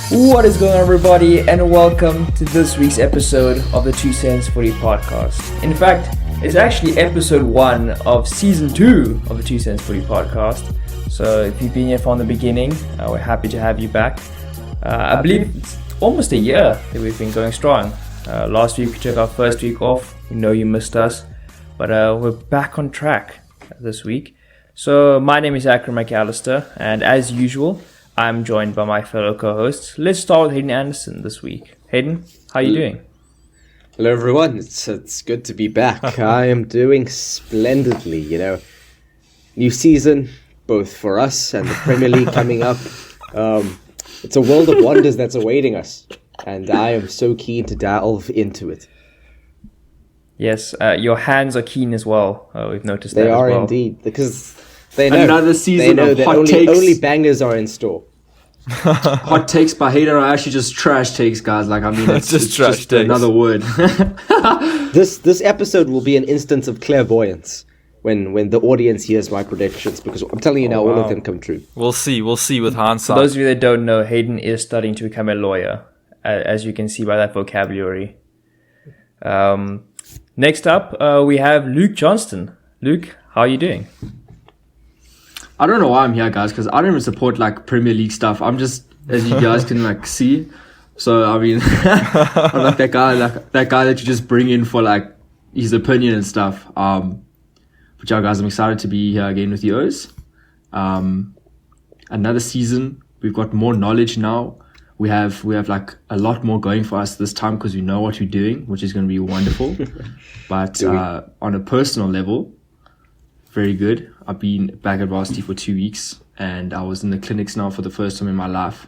What is going on, everybody, and welcome to this week's episode of the 2 Cents Footy podcast. In fact, it's actually episode 1 of season 2 of the 2 Cents Footy podcast. So if you've been here from the beginning, we're happy to have you back. I believe it's almost a year that we've been going strong. Last week we took our first week off. We know you missed us, but we're back on track this week. So my name is Akram McAllister, and as usual, I'm joined by my fellow co-hosts. Let's start with Hayden Anderson this week. Hayden, how are you doing? Hello everyone, it's good to be back. I am doing splendidly, New season, both for us and the Premier League coming up. It's a world of wonders that's awaiting us, and I am so keen to delve into it. Yes, your hands are keen as well. We've noticed that They as are well. indeed, because they know, another season they know of that hot takes. only bangers are in store. Hot takes by Hayden are actually just trash takes, guys. It's Just trash just takes. another word. This episode will be an instance of clairvoyance when the audience hears my predictions, because I'm telling you now, all of them come true. We'll see with For hindsight. those of you that don't know, Hayden is studying to become a lawyer, as you can see by that vocabulary. Next up, we have Luke Johnston. Luke, how are you doing? I don't know why I'm here, guys, because I don't even support Premier League stuff. I'm just, as you guys can see. So I'm like that guy that you just bring in for his opinion and stuff. But yeah, guys, I'm excited to be here again with yours. Another season. We've got more knowledge now. We have a lot more going for us this time because we know what we're doing, which is going to be wonderful. But on a personal level, very good. I've been back at varsity for 2 weeks, and I was in the clinics now for the first time in my life.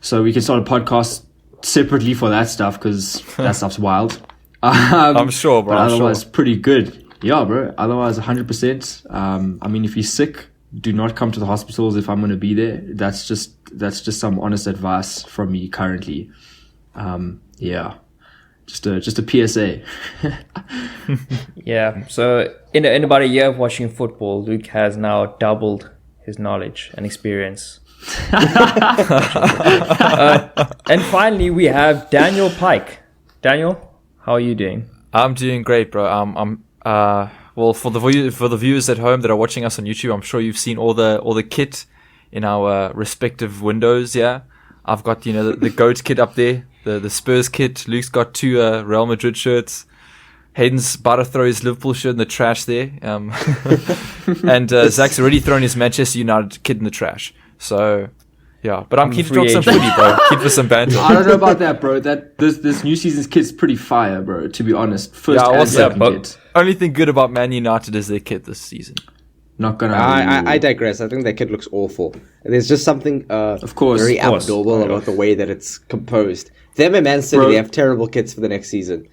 So we can start a podcast separately for that stuff, because that stuff's wild. I'm sure, bro. But I'm otherwise, sure. pretty good. Yeah, bro. Otherwise, 100%. If you're sick, do not come to the hospitals if I'm going to be there. That's just some honest advice from me currently. Just a PSA. Yeah, so in about a year of watching football, Luke has now doubled his knowledge and experience. And finally, we have Daniel Pike. Daniel, how are you doing? I'm doing great, bro. Well, for the viewers at home that are watching us on YouTube, I'm sure you've seen all the kit in our respective windows. Yeah, I've got the GOAT kit up there, the Spurs kit. Luke's got 2 Real Madrid shirts. Hayden's about to throw his Liverpool shirt in the trash there. And Zach's already thrown his Manchester United kit in the trash. So, yeah. But I'm keen to talk some footy, bro. Keen for some banter. I don't know about that, bro. This new season's kit's pretty fire, bro, to be honest. First and second kit. Only thing good about Man United is their kit this season. Not gonna. I digress. I think that kid looks awful. There's just something very abnormal about the way that it's composed. Them and Man City, they have terrible kits for the next season.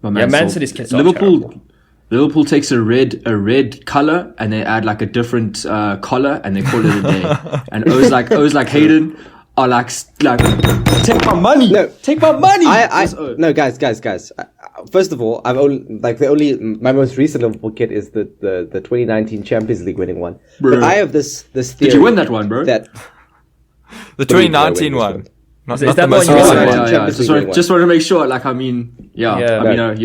Man City's kits are terrible. Liverpool takes a red color and they add a different collar and they call it a day. And O's like Hayden are like take my money. No, take my money. No, guys. First of all, I've only my most recent Liverpool kit is the 2019 Champions League winning one. Bro. But I have this theory. Did you win that one, bro? That The 2019 one. Not Is the that most one you recent won? one. Just wanted to make sure. You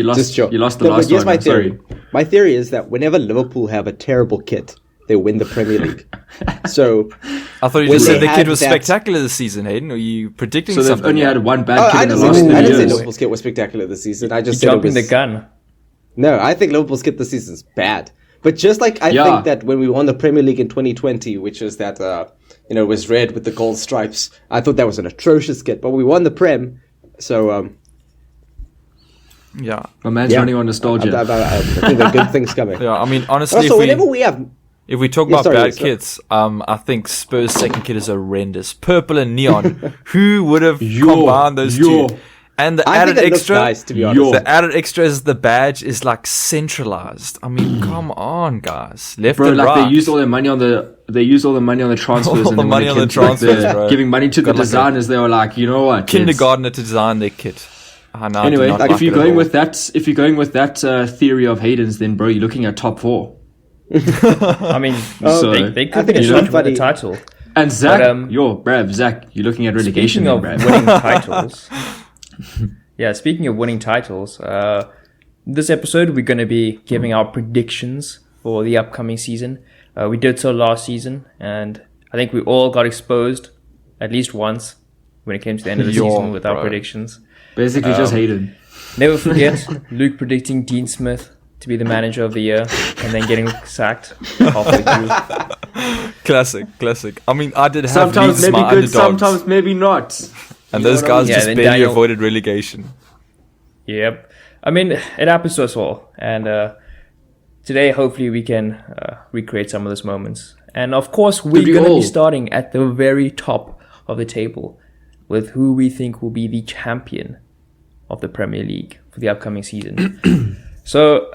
lost. You lost the last but here's one. my theory. Sorry. My theory is that whenever Liverpool have a terrible kit, they win the Premier League. So I thought you when just said they the kid was had that- spectacular this season, Hayden. Are you predicting So they've something? only had one bad I kid in the didn't last say 30 years. Liverpool's kit was spectacular this season. I just You're said it jumping was the gun. No, I think Liverpool's kit this season is bad. But just like I think that when we won the Premier League in 2020, which is that was red with the gold stripes, I thought that was an atrocious kit. But we won the Prem, so Yeah. My man's running on nostalgia. I think there are good things coming. Yeah, I mean, honestly, Also, whenever we have if we talk about bad kits, I think Spurs' second kit is horrendous. Purple and neon. Who would have combined those two? And the added extra, nice, to be honest. The added extra is the badge is centralized. I mean, come on, guys. Left and right. They used all their money on the transfers. All the money on the transfers, bro. Giving money to the designers. They were like, you know what, kindergartner to design their kit. Anyway, if you're going with that theory of Hayden's, then bro, you're looking at top 4. I mean, So, they could I think finish it's off with funny. the title. And Zach, But, Zach, you're looking at relegation, Speaking of then, bruv. winning titles, speaking of winning titles, this episode we're going to be giving our predictions for the upcoming season. We did so last season, and I think we all got exposed at least once when it came to the end of the season with our predictions. Basically, just hated. Never forget Luke predicting Dean Smith to be the manager of the year and then getting sacked halfway through. Classic. I mean, I did have Sometimes Leeds maybe my good, underdogs, sometimes maybe not. and You those know what I guys mean? just then barely Daniel- avoided relegation. Yep. I mean, it happens to us all. And today, hopefully, we can recreate some of those moments. And of course, we're we going to all? be starting at the very top of the table with who we think will be the champion of the Premier League for the upcoming season. So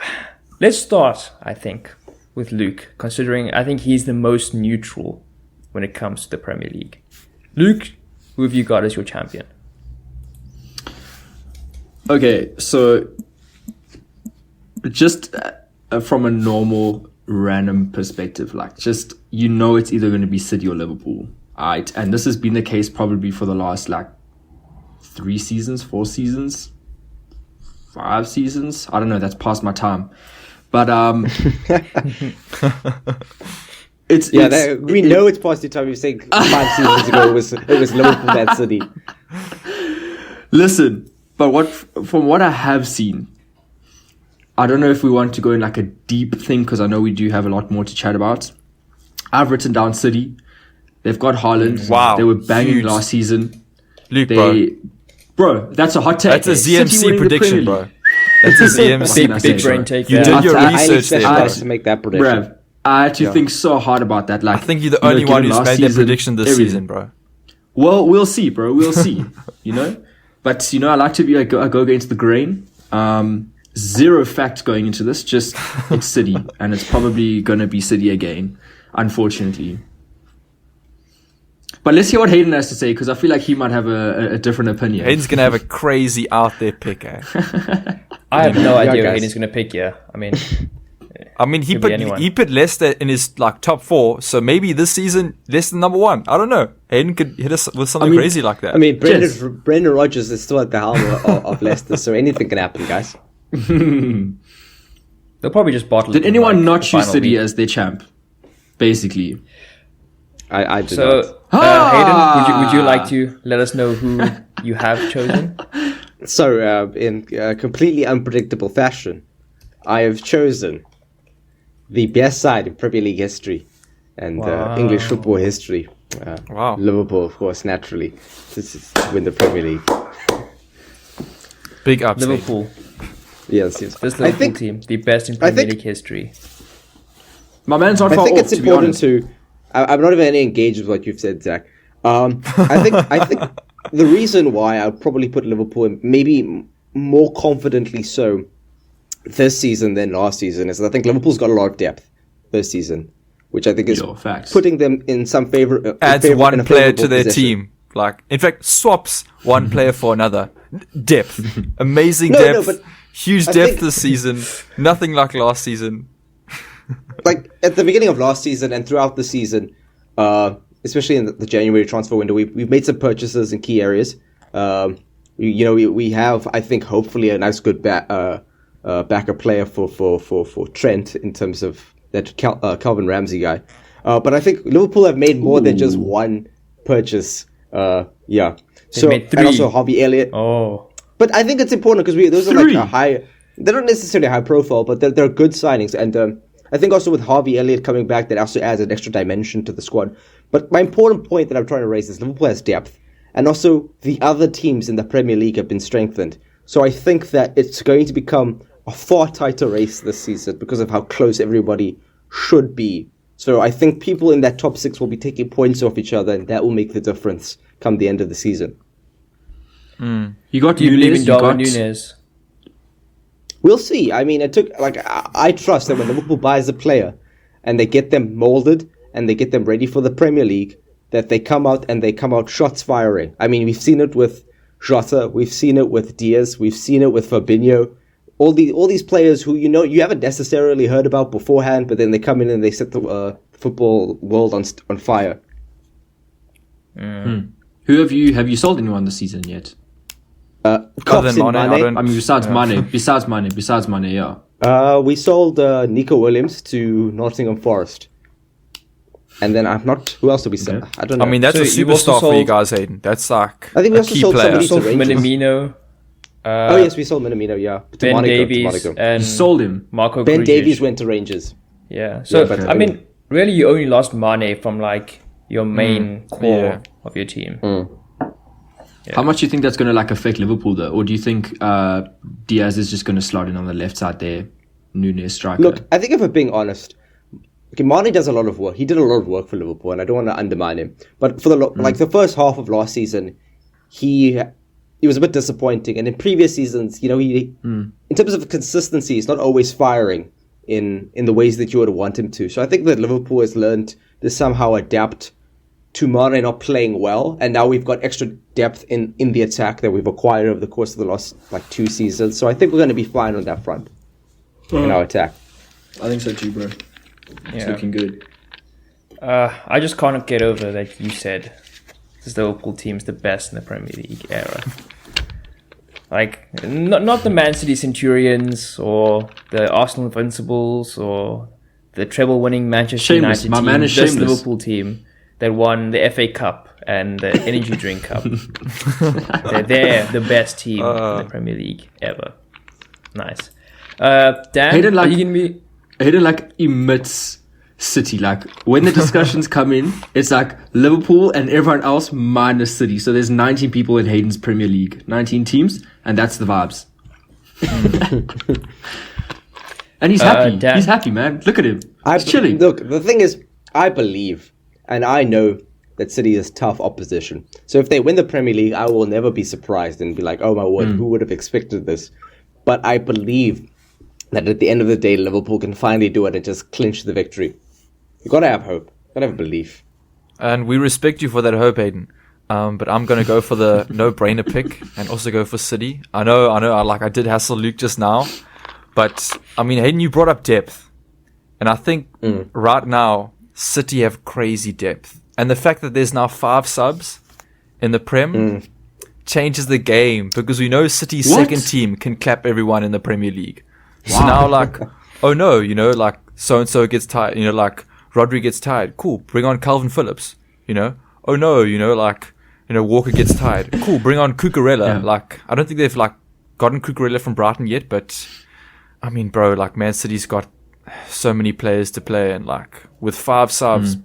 let's start, I think, with Luke, considering I think he's the most neutral when it comes to the Premier League. Luke, who have you got as your champion? Okay, so just from a normal random perspective, like just it's either going to be City or Liverpool. Alright, and this has been the case probably for the last 3 seasons, 4 seasons, 5 seasons. I don't know, that's past my time. But we know it's past your time. You're saying 5 seasons ago it was Liverpool Man City. Listen, but from what I have seen, I don't know if we want to go in a deep thing because I know we do have a lot more to chat about. I've written down City. They've got Haaland. Wow, They were banging huge. last season. Luke, Bro, that's a hot take. that's a City ZMC winning the prediction, Premier bro. League. That's a ZMC Big brain take You there. did your I highly research there, bro. specialized to make that prediction. Bruv, I had to think so hard about that. I think you're the only one who's made that prediction this season, bro. Well, we'll see, bro. We'll see. But I like to be a go against the grain. Zero fact going into this. Just it's City, and it's probably gonna be City again, unfortunately. But let's hear what Hayden has to say because I feel like he might have a different opinion. Hayden's gonna have a crazy out there pick, eh? I have no idea guys. what Hayden's going to pick here. I mean, he Could be anyone. put Leicester in his top 4, so maybe this season Leicester number 1. I don't know. Hayden could hit us with something crazy like that. I mean, Yes. Brendan Rodgers is still at the helm of Leicester, so anything can happen, guys. they'll probably just bottle it. Did in, anyone the not choose final City week. as their champ? Basically. I do not. So, Hayden, would you like to let us know who you have chosen? So, in completely unpredictable fashion, I have chosen the best side in Premier League history and English football history. Wow. Liverpool, of course, naturally, to win the Premier League. Big upset. Liverpool. Yes. This Liverpool team, the best in Premier League history. My man's not I far think off, it's to be important honest. to. I'm not even engaged with what you've said, Zach. I think the reason why I'll probably put Liverpool in, maybe more confidently so, this season than last season is I think Liverpool's got a lot of depth this season, which I think is Facts. putting them in some favor. Adds in one a player favourable to their position. team. In fact, swaps one player for another. Depth. Amazing No, depth. but Huge I depth think- this season. Nothing like last season. Like at the beginning of last season and throughout the season, especially in the January transfer window, we've made some purchases in key areas. We have, I think, hopefully a nice good backup player for Trent in terms of that Calvin Ramsey guy. But I think Liverpool have made more than just one purchase. So made 3. and also Harvey Elliott. Oh. But I think it's important because those are 3. like a high. They're not necessarily high profile, but they're good signings. And I think also with Harvey Elliott coming back, that also adds an extra dimension to the squad. But my important point that I'm trying to raise is Liverpool has depth, and also the other teams in the Premier League have been strengthened. So I think that it's going to become a far tighter race this season because of how close everybody should be. So I think people in that top 6 will be taking points off each other, and that will make the difference come the end of the season. You got Do you believe in Nunes, Darwin Nunes? We'll see. I mean, I trust that when Liverpool buys a player and they get them molded and they get them ready for the Premier League, that they come out shots firing. I mean, we've seen it with Jota, we've seen it with Diaz, we've seen it with Fabinho. all these players who you haven't necessarily heard about beforehand, but then they come in and they set the football world on fire. Who have you sold anyone this season yet? Cops in Mane. I mean, besides Mane, yeah. We sold Nico Williams to Nottingham Forest. And then who else did we sell? Okay. I don't know. I mean, that's So a you also superstar for you sold- guys, Hayden. That's like I think we a also key sold player. somebody So to Rangers. Minamino, Oh yes, we sold Minamino, yeah. To Ben Monaco, Davies, to Monaco. and You sold him. Marco Ben Grujic. Davies went to Rangers. Yeah. So Yeah, but- I mean, really, you only lost Mane from like your main core yeah. of your team. How much do you think that's going to like affect Liverpool though, or do you think Diaz is just going to slot in on the left side there, Nunes striker? Look, I think if we're being honest, okay, Mane does a lot of work. He did a lot of work for Liverpool, and I don't want to undermine him. But for like the first half of last season, he was a bit disappointing. And in previous seasons, he in terms of consistency, he's not always firing in the ways that you would want him to. So I think that Liverpool has learned to somehow adapt to Mane not playing well, and now we've got extra depth in the attack that we've acquired over the course of the last 2 seasons. So I think we're going to be fine on that front in our attack. I think so too, bro. It's Yeah. looking good. I just can't get over that you said this Liverpool team's the best in the Premier League era. Like, not the Man City Centurions or the Arsenal Invincibles or the treble-winning Manchester Shameless. United My team. man is This shameless. Liverpool team that won the FA Cup and the Energy Drink Cup. They're the best team in the Premier League ever. Nice. Dan, Hayden, are you going to be... Hayden like emits City. Like when the discussions come in, it's like Liverpool and everyone else minus City. So there's 19 people in Hayden's Premier League, 19 teams, and that's the vibes. And he's happy. Dan- He's happy, man. Look at him. He's chilling. Look, the thing is, I believe, and I know that City is tough opposition. So if they win the Premier League, I will never be surprised and be like, oh my word, who would have expected this? But I believe that at the end of the day, Liverpool can finally do it and just clinch the victory. You gotta have hope. Gotta have belief. And we respect you for that hope, Hayden. But I'm going to go for the no-brainer pick and also go for City. I know. I did hassle Luke just now. But, I mean, Hayden, you brought up depth. And I think right now, City have crazy depth. And the fact that there's now 5 subs in the Prem changes the game. Because we know City's What? second team can clap everyone in the Premier League. So now, like, oh no, like, so-and-so gets tired. Like, Rodri gets tired. Cool, bring on Calvin Phillips. Oh no, like, Walker gets tired. Cool, bring on Cucurella. Yeah. Like, I don't think they've, like, gotten Cucurella from Brighton yet, but, I mean, bro, like, Man City's got so many players to play, and, like, with 5 subs,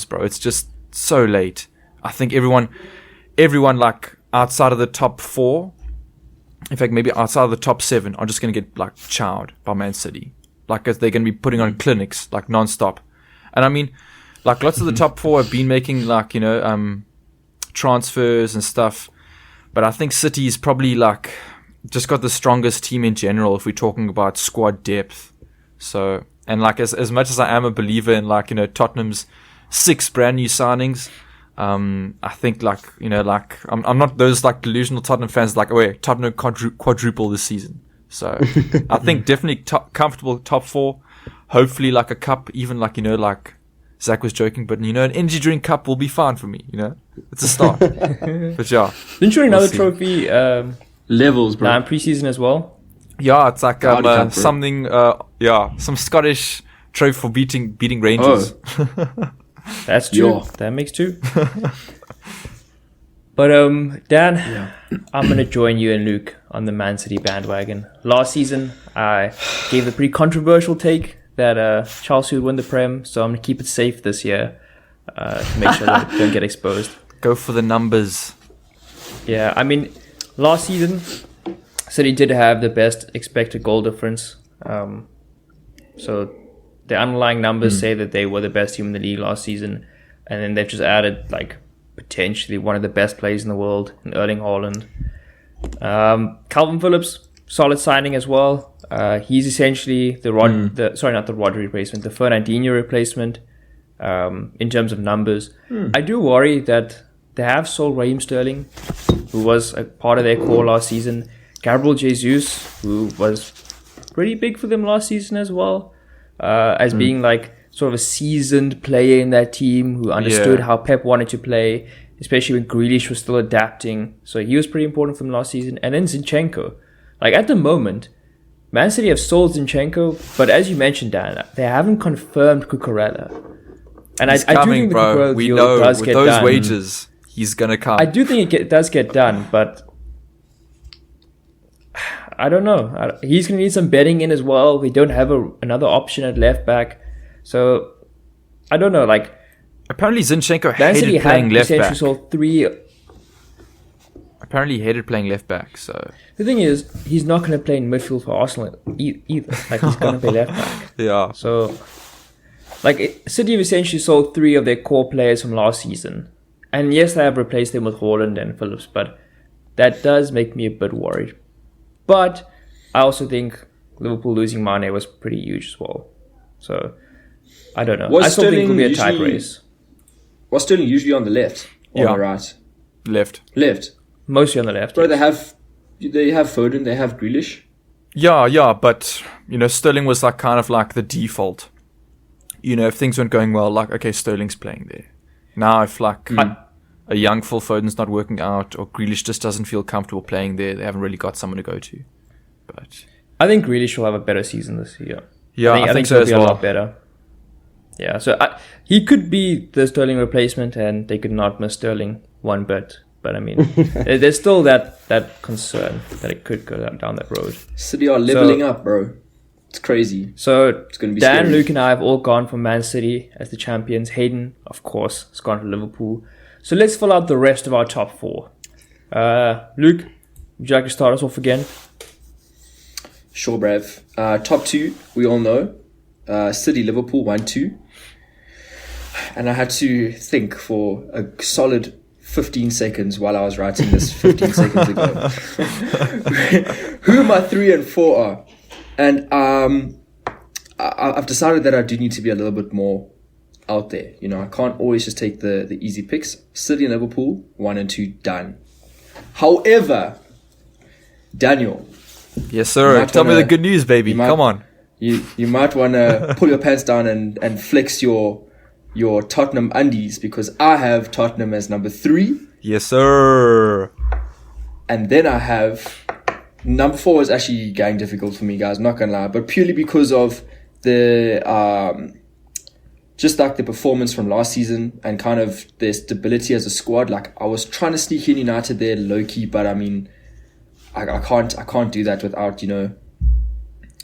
bro, it's just so late. I think everyone, like, outside of the top 4, in fact, maybe outside of the top 7, are just going to get, like, chowed by Man City. Like, they're going to be putting on clinics, like, non-stop. And, I mean, like, lots of the top 4 have been making, like, transfers and stuff. But I think City's probably, like, just got the strongest team in general if we're talking about squad depth. So, and, like, as much as I am a believer in, like, Tottenham's 6 brand new signings, I think, like, I'm not those, like, delusional Tottenham fans like, oh yeah, Tottenham quadruple this season. So I think definitely comfortable top 4, hopefully like a cup, even like, like Zach was joking, but an energy drink cup will be fine for me, it's a start. But yeah, Didn't you win another see. trophy Levels, bro. in pre-season as well? yeah, it's like Audi Cup, bro. something, some Scottish trophy for beating Rangers. That's true. Yeah. That makes 2. But Dan, I'm gonna join you and Luke on the Man City bandwagon. Last season, I gave a pretty controversial take that Chelsea would win the Prem, so I'm gonna keep it safe this year to make sure that I don't get exposed. Go for the numbers. Yeah, I mean, last season, City did have the best expected goal difference. So the underlying numbers say that they were the best team in the league last season, and then they've just added like potentially one of the best players in the world in Erling Haaland. Calvin Phillips, solid signing as well. He's essentially the Rodri replacement, the Fernandinho replacement in terms of numbers. I do worry that they have sold Raheem Sterling, who was a part of their core last season. Gabriel Jesus, who was pretty big for them last season as well, as being like sort of a seasoned player in that team who understood how Pep wanted to play, especially when Grealish was still adapting. So he was pretty important for them last season. And then Zinchenko. Like at the moment, Man City have sold Zinchenko, but as you mentioned, Dan, they haven't confirmed Cucurella. And He's I coming, do think the bro. Cucurella We deal know does with get those done. wages, he's gonna come. I do think it does get done, but I don't know. He's going to need some betting in as well. We don't have another option at left back. So, I don't know. Like, apparently Zinchenko Man City hated playing had left essentially back. sold 3. Apparently he hated playing left back, so... The thing is, he's not going to play in midfield for Arsenal either. Like, he's going to play left back. Yeah. So, like, City have essentially sold 3 of their core players from last season. And yes, they have replaced them with Haaland and Phillips, but that does make me a bit worried. But I also think Liverpool losing Mane was pretty huge as well. So, I don't know. I still think it'll be a tight race. Was Sterling usually on the left or on the right? Left. Left. Mostly on the left. Bro, they have Foden, they have Grealish. Yeah, but, Sterling was like kind of like the default. If things weren't going well, like, okay, Sterling's playing there. Now if like a young Phil Foden's not working out or Grealish just doesn't feel comfortable playing there, they haven't really got someone to go to. But I think Grealish will have a better season this year. Yeah, I think so he'll as be well. a lot better. Yeah, so he could be the Sterling replacement, and they could not miss Sterling one bit. But I mean, there's still that concern that it could go down that road. City are leveling up, bro. It's crazy. So It's going to be Dan, scary. Luke, and I have all gone for Man City as the champions. Hayden, of course, has gone for Liverpool. So let's fill out the rest of our top 4. Luke, would you like to start us off again? Sure, Brav. Top 2, we all know. City, Liverpool, 1-2. And I had to think for a solid 15 seconds while I was writing this 15 seconds ago. Who my 3 and 4 are. And I've decided that I do need to be a little bit more out there. I can't always just take the easy picks. City and Liverpool, 1 and 2, done. However, Daniel. Yes, sir. Tell me the good news, baby. Come on. You might want to pull your pants down and flex your Tottenham undies, because I have Tottenham as number 3. Yes, sir. And then I have... Number 4 is actually getting difficult for me, guys, not gonna lie. But purely because of the... just like the performance from last season and kind of their stability as a squad. Like, I was trying to sneak in United there low-key, but I mean... I can't do that without,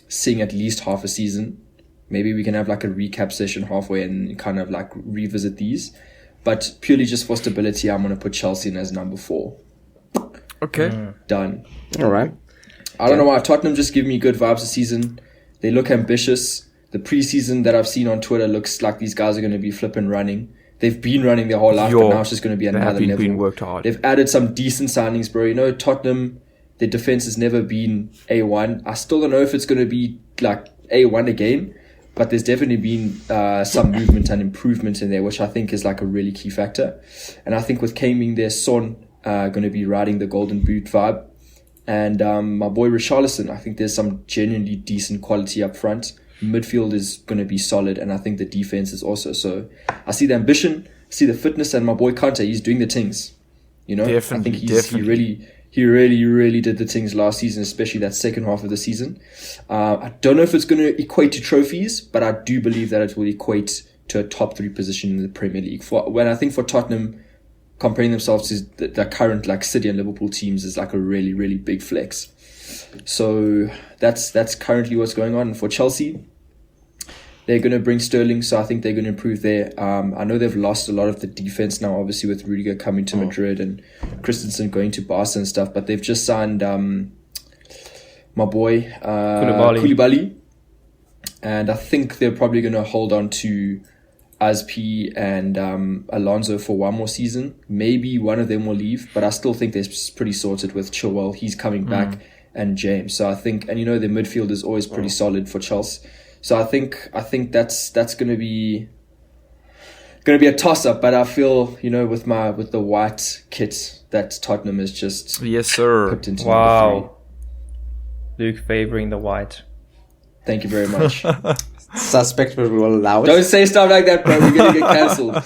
seeing at least half a season. Maybe we can have like a recap session halfway and kind of like revisit these. But purely just for stability, I'm going to put Chelsea in as number 4. Okay. Done. All right. I don't know why. Tottenham just give me good vibes this season. They look ambitious. The preseason that I've seen on Twitter looks like these guys are going to be flipping running. They've been running their whole life, but now it's just going to be another level. Been worked hard. They've added some decent signings, bro. Tottenham, their defense has never been A1. I still don't know if it's going to be like A1 again. But there's definitely been some movement and improvement in there, which I think is like a really key factor. And I think with Kane being there, Son going to be riding the golden boot vibe. And my boy Richarlison, I think there's some genuinely decent quality up front. Midfield is going to be solid, and I think the defense is also. So I see the ambition, I see the fitness, and my boy Kante, he's doing the things. Definitely, I think he really did the things last season, especially that second half of the season. I don't know if it's going to equate to trophies, but I do believe that it will equate to a top 3 position in the Premier League. I think for Tottenham, comparing themselves to the current like City and Liverpool teams is like a really, really big flex. So that's currently what's going on. And for Chelsea, they're going to bring Sterling, so I think they're going to improve there. I know they've lost a lot of the defense now, obviously with Rudiger coming to Madrid and Christensen going to Barca and stuff, but they've just signed my boy Koulibaly, and I think they're probably going to hold on to Azpi and Alonso for one more season. Maybe one of them will leave, but I still think they're pretty sorted with Chilwell. He's coming back, and James. So I think, and their midfield is always pretty solid for Chelsea. So I think that's going to be a toss up, but I feel with the white kit that Tottenham is just yes, sir. Pipped into number 3. Luke favoring the white. Thank you very much. Suspect, but we'll allow it. Don't say stuff like that, bro. We're gonna get cancelled.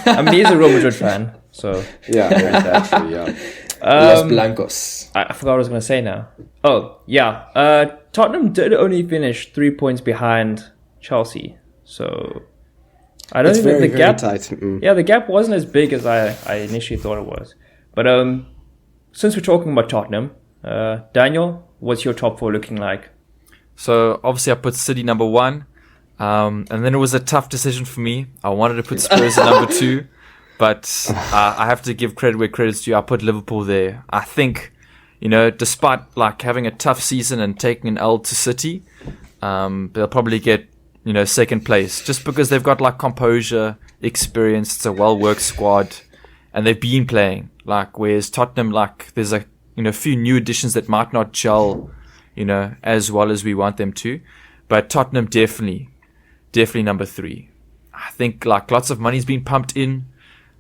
I mean, he's a Real Madrid fan, so Yeah, actually, yeah. Los Blancos. I forgot what I was going to say now. Oh, yeah. Tottenham did only finish 3 points behind Chelsea, so I don't It's think very, the gap. very tight. Yeah, the gap wasn't as big as I initially thought it was. But since we're talking about Tottenham, Daniel, what's your top four looking like? So obviously I put City number 1, and then it was a tough decision for me. I wanted to put Spurs at number 2, but I have to give credit where credit's due. I put Liverpool there. I think, despite like having a tough season and taking an L to City, they'll probably get second place just because they've got like composure, experience. It's a well-worked squad, and they've been playing. Like whereas Tottenham, like there's a few new additions that might not gel as well as we want them to. But Tottenham definitely number 3. I think like lots of money's been pumped in.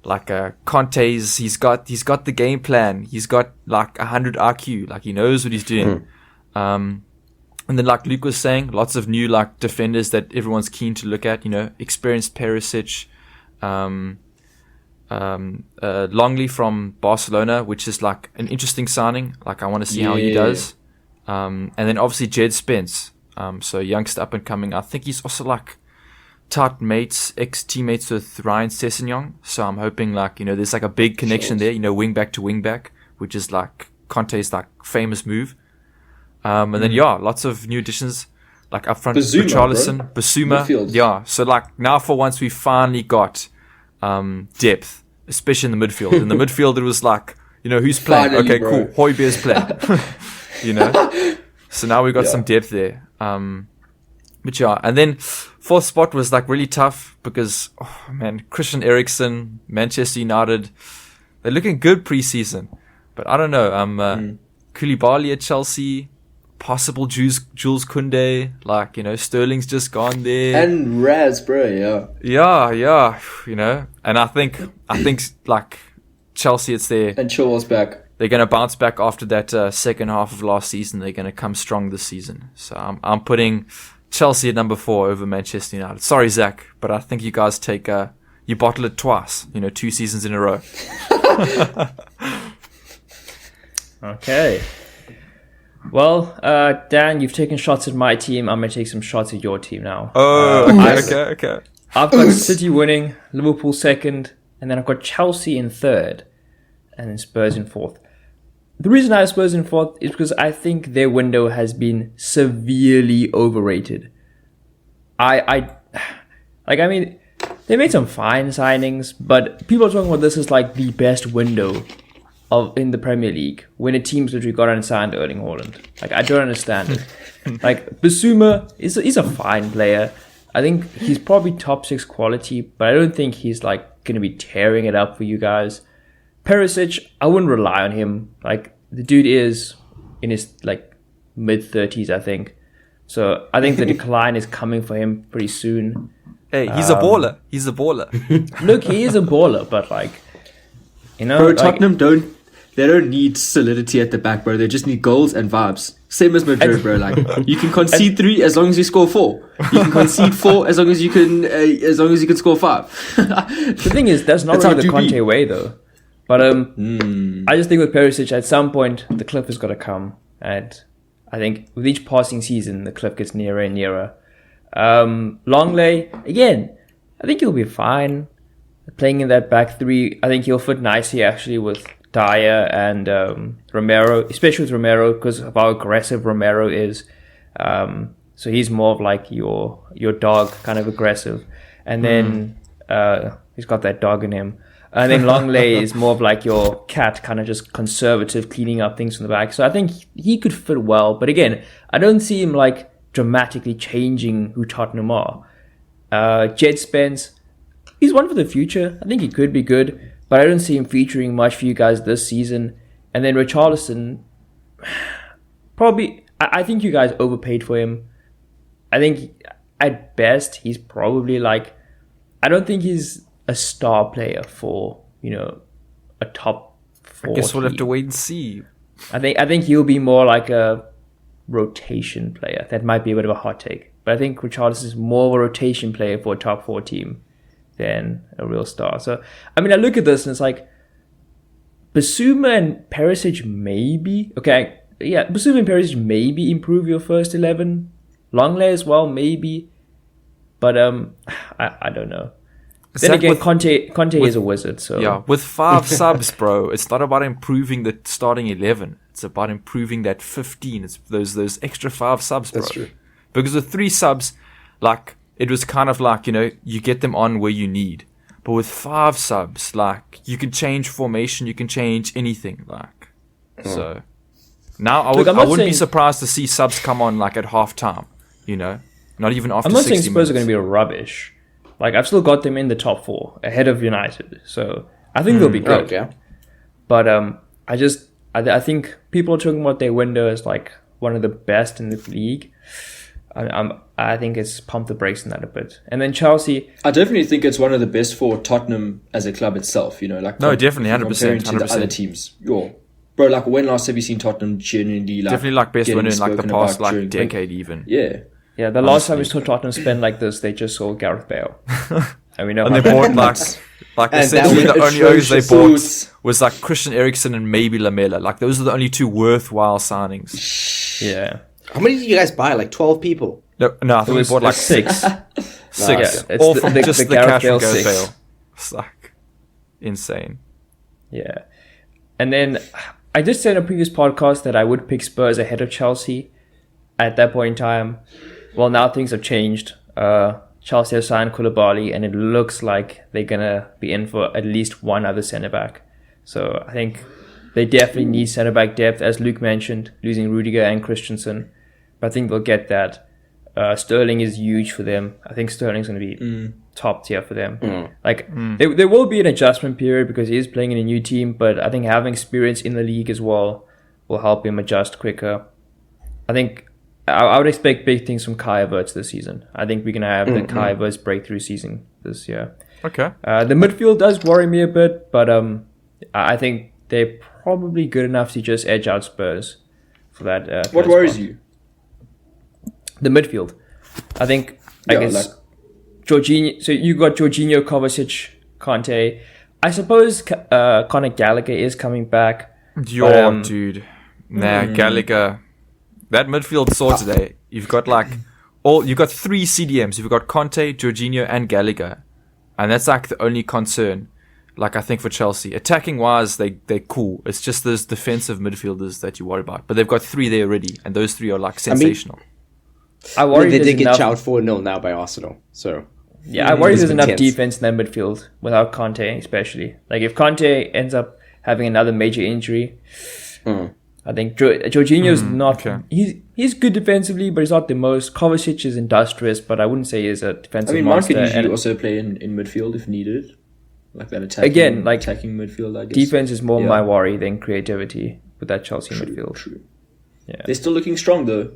Like Conte's, he's got the game plan. He's got like 100 IQ. Like he knows what he's doing. And then like Luke was saying, lots of new like defenders that everyone's keen to look at. Experienced Perisic, Longley from Barcelona, which is like an interesting signing. Like I want to see how he does. And then obviously Jed Spence, so youngster up and coming. I think he's also like tight mates, ex-teammates with Ryan Sessegnon. So I'm hoping like, there's like a big connection there, wing back to wing back, which is like Conte's like famous move. And then lots of new additions like up front, Richarlison, Basuma. Midfield. Yeah. So like now for once we finally got depth, especially in the midfield. In the midfield it was like, who's playing? Finally, okay, bro. cool. Højbjerg's playing. So now we got some depth there. But yeah, and then fourth spot was like really tough because Christian Eriksen, Manchester United, they're looking good preseason, but I don't know. Koulibaly at Chelsea, possible Jules Koundé, like Sterling's just gone there, And Raz, bro, yeah, and I think like Chelsea, it's there. And Chilwell's back. They're going to bounce back after that second half of last season. They're going to come strong this season. So I'm putting Chelsea at number 4 over Manchester United. Sorry, Zach, but I think you guys you bottle it twice, 2 seasons in a row. Okay. Well, Dan, you've taken shots at my team. I'm going to take some shots at your team now. Okay. I've got City winning, Liverpool second, and then I've got Chelsea in third, and then Spurs in fourth. The reason I have Spurs in fourth is because I think their window has been severely overrated. I mean, they made some fine signings, but people are talking about this as like the best window in the Premier League when a team's literally got unsigned Erling Haaland. Like, I don't understand it. Like, Basuma is a fine player. I think he's probably top 6 quality, but I don't think he's like going to be tearing it up for you guys. Perisic, I wouldn't rely on him. Like, the dude is in his like mid-30s, I think. So I think the decline is coming for him pretty soon. Hey, he's a baller. He's a baller. Look, he is a baller, but like, Bro, Tottenham don't need solidity at the back, bro. They just need goals and vibes. Same as Madrid, bro. Like, you can concede 3 as long as you score 4. You can concede 4 as long as you can score 5. The thing is, that's not That's really the how it do Conte way, though. But I just think with Perisic, at some point, the cliff has got to come. And I think with each passing season, the cliff gets nearer and nearer. Longley, again, I think he'll be fine. Playing in that back 3, I think he'll fit nicely, actually, with Dyer and Romero, especially with Romero, because of how aggressive Romero is. So he's more of like your dog, kind of aggressive. And then he's got that dog in him. And then Longley is more of like your cat, kind of just conservative, cleaning up things from the back. So I think he could fit well. But again, I don't see him like dramatically changing who Tottenham are. Jed Spence, he's one for the future. I think he could be good, but I don't see him featuring much for you guys this season. And then Richarlison, probably, I think you guys overpaid for him. I think at best, he's probably like, I don't think he's a star player for, a top 4. I guess we'll have to wait and see. I think he'll be more like a rotation player. That might be a bit of a hot take, but I think Richarlison is more of a rotation player for a top 4 team than a real star. So, I mean, I look at this and it's like, Basuma and Perisic maybe. Okay, yeah, Basuma and Perisic maybe improve your first 11. Longley as well, maybe. But I don't know. Then again, Conte is a wizard. So yeah, with 5 subs, bro, it's not about improving the starting 11. It's about improving that 15. It's those extra 5 subs, bro. That's true. Because with 3 subs, like, it was kind of like, you get them on where you need. But with 5 subs, like, you can change formation, you can change anything, like. So now I wouldn't be surprised to see subs come on like at half time, not even after 60 minutes. I'm not saying Spurs are going to be rubbish. Like, I've still got them in the top 4 ahead of United, so I think they'll be good. Okay. But I think people are talking about their window as like one of the best in the league. I think it's pump the brakes on that a bit. And then Chelsea, I definitely think it's one of the best for Tottenham as a club itself. Definitely 100%. Comparing to the other teams. Bro, like, when last have you seen Tottenham genuinely like definitely like best winner in like the past like during, decade even? Yeah. Yeah, the last time we saw Tottenham spend like this, they just saw Gareth Bale. And we know. And they bought like essentially the only owners they bought was like Christian Eriksen and maybe Lamela. Like, those are the only 2 worthwhile signings. Yeah. How many did you guys buy? Like 12 people? No, I think we bought like 6. 6. Yeah, All from just the cash from Gareth 6. Bale. It's like insane. Yeah. And then I just said in a previous podcast that I would pick Spurs ahead of Chelsea at that point in time. Well, now things have changed. Chelsea have signed Koulibaly, and it looks like they're going to be in for at least one other centre-back. So I think they definitely need centre-back depth, as Luke mentioned, losing Rudiger and Christensen. But I think they'll get that. Sterling is huge for them. I think Sterling's going to be top tier for them. There will be an adjustment period because he is playing in a new team, but I think having experience in the league as well will help him adjust quicker. I think I would expect big things from Kai Havertz this season. I think we're going to have the Kai Havertz breakthrough season this year. Okay. The midfield does worry me a bit, but I think they're probably good enough to just edge out Spurs for that. What worries you? The midfield. I think, Jorginho. So you got Jorginho, Kovacic, Conte. I suppose Conor Gallagher is coming back. Dude. Nah, Gallagher. That midfield saw today. You've got 3 CDMs. You've got Conte, Jorginho, and Gallagher. And that's like the only concern, like, I think, for Chelsea. Attacking wise, they're cool. It's just those defensive midfielders that you worry about. But they've got 3 there already, and those 3 are like sensational. I worry they did get chowed 4-0 now by Arsenal. So yeah, I worry there's enough defense in that midfield without Conte, especially. Like, if Conte ends up having another major injury, I think Jorginho's not. Okay. He's good defensively, but he's not the most. Kovacic is industrious, but I wouldn't say he's a defensive monster. Mark could usually also play in midfield if needed, like that attacking midfield. I guess defense is more my worry than creativity with that Chelsea midfield. True. Yeah, they're still looking strong though.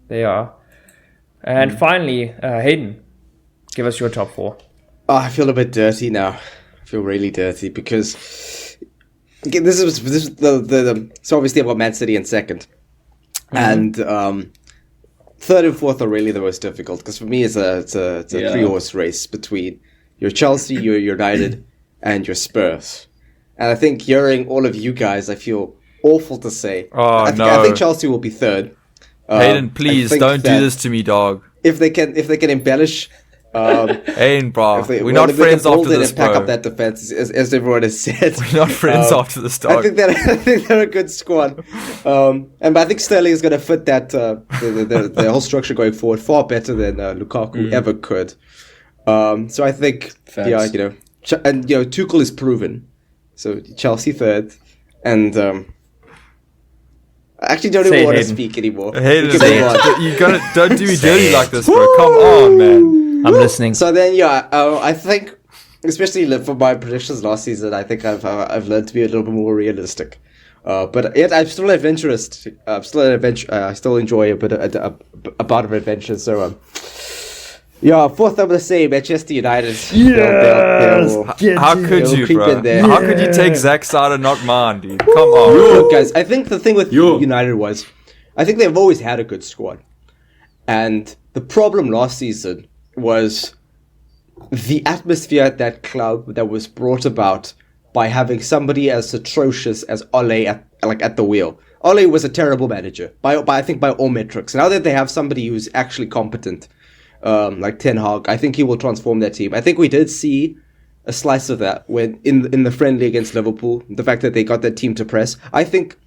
They are. And finally, Hayden, give us your top 4. Oh, I feel a bit dirty now. I feel really dirty because this is the so obviously I've got Man City in second, and third and fourth are really the most difficult because for me it's a 3-horse race between your Chelsea, your United, and your Spurs. And I think hearing all of you guys, I feel awful to say. I think Chelsea will be third. Hayden, please don't do this to me, dog. If they can embellish, Hayden, bro, we're not friends after this, bro. Pack up that defense, as everyone has said. We're not friends after this, dog. I think they're a good squad, but I think Sterling is going to fit that the whole structure going forward far better than Lukaku ever could. So I think, Tuchel is proven. So Chelsea third, and. I actually don't even want to speak anymore. Hayden, don't do me dirty like this, bro. Come on, man. I'm listening. So then, I think, especially for my predictions last season, I think I've learned to be a little bit more realistic. But yet, I'm still adventurous. I still enjoy a bit of adventure. So, fourth I'm going to say Manchester United. Yes! How could you, bro? How could you take Zach's side and not mine, dude? Come on. Look, guys, I think the thing with United was I think they've always had a good squad. And the problem last season was the atmosphere at that club that was brought about by having somebody as atrocious as Ole at the wheel. Ole was a terrible manager, I think by all metrics. Now that they have somebody who's actually competent, like Ten Hag, I think he will transform their team. I think we did see a slice of that when in the friendly against Liverpool, the fact that they got their team to press. I think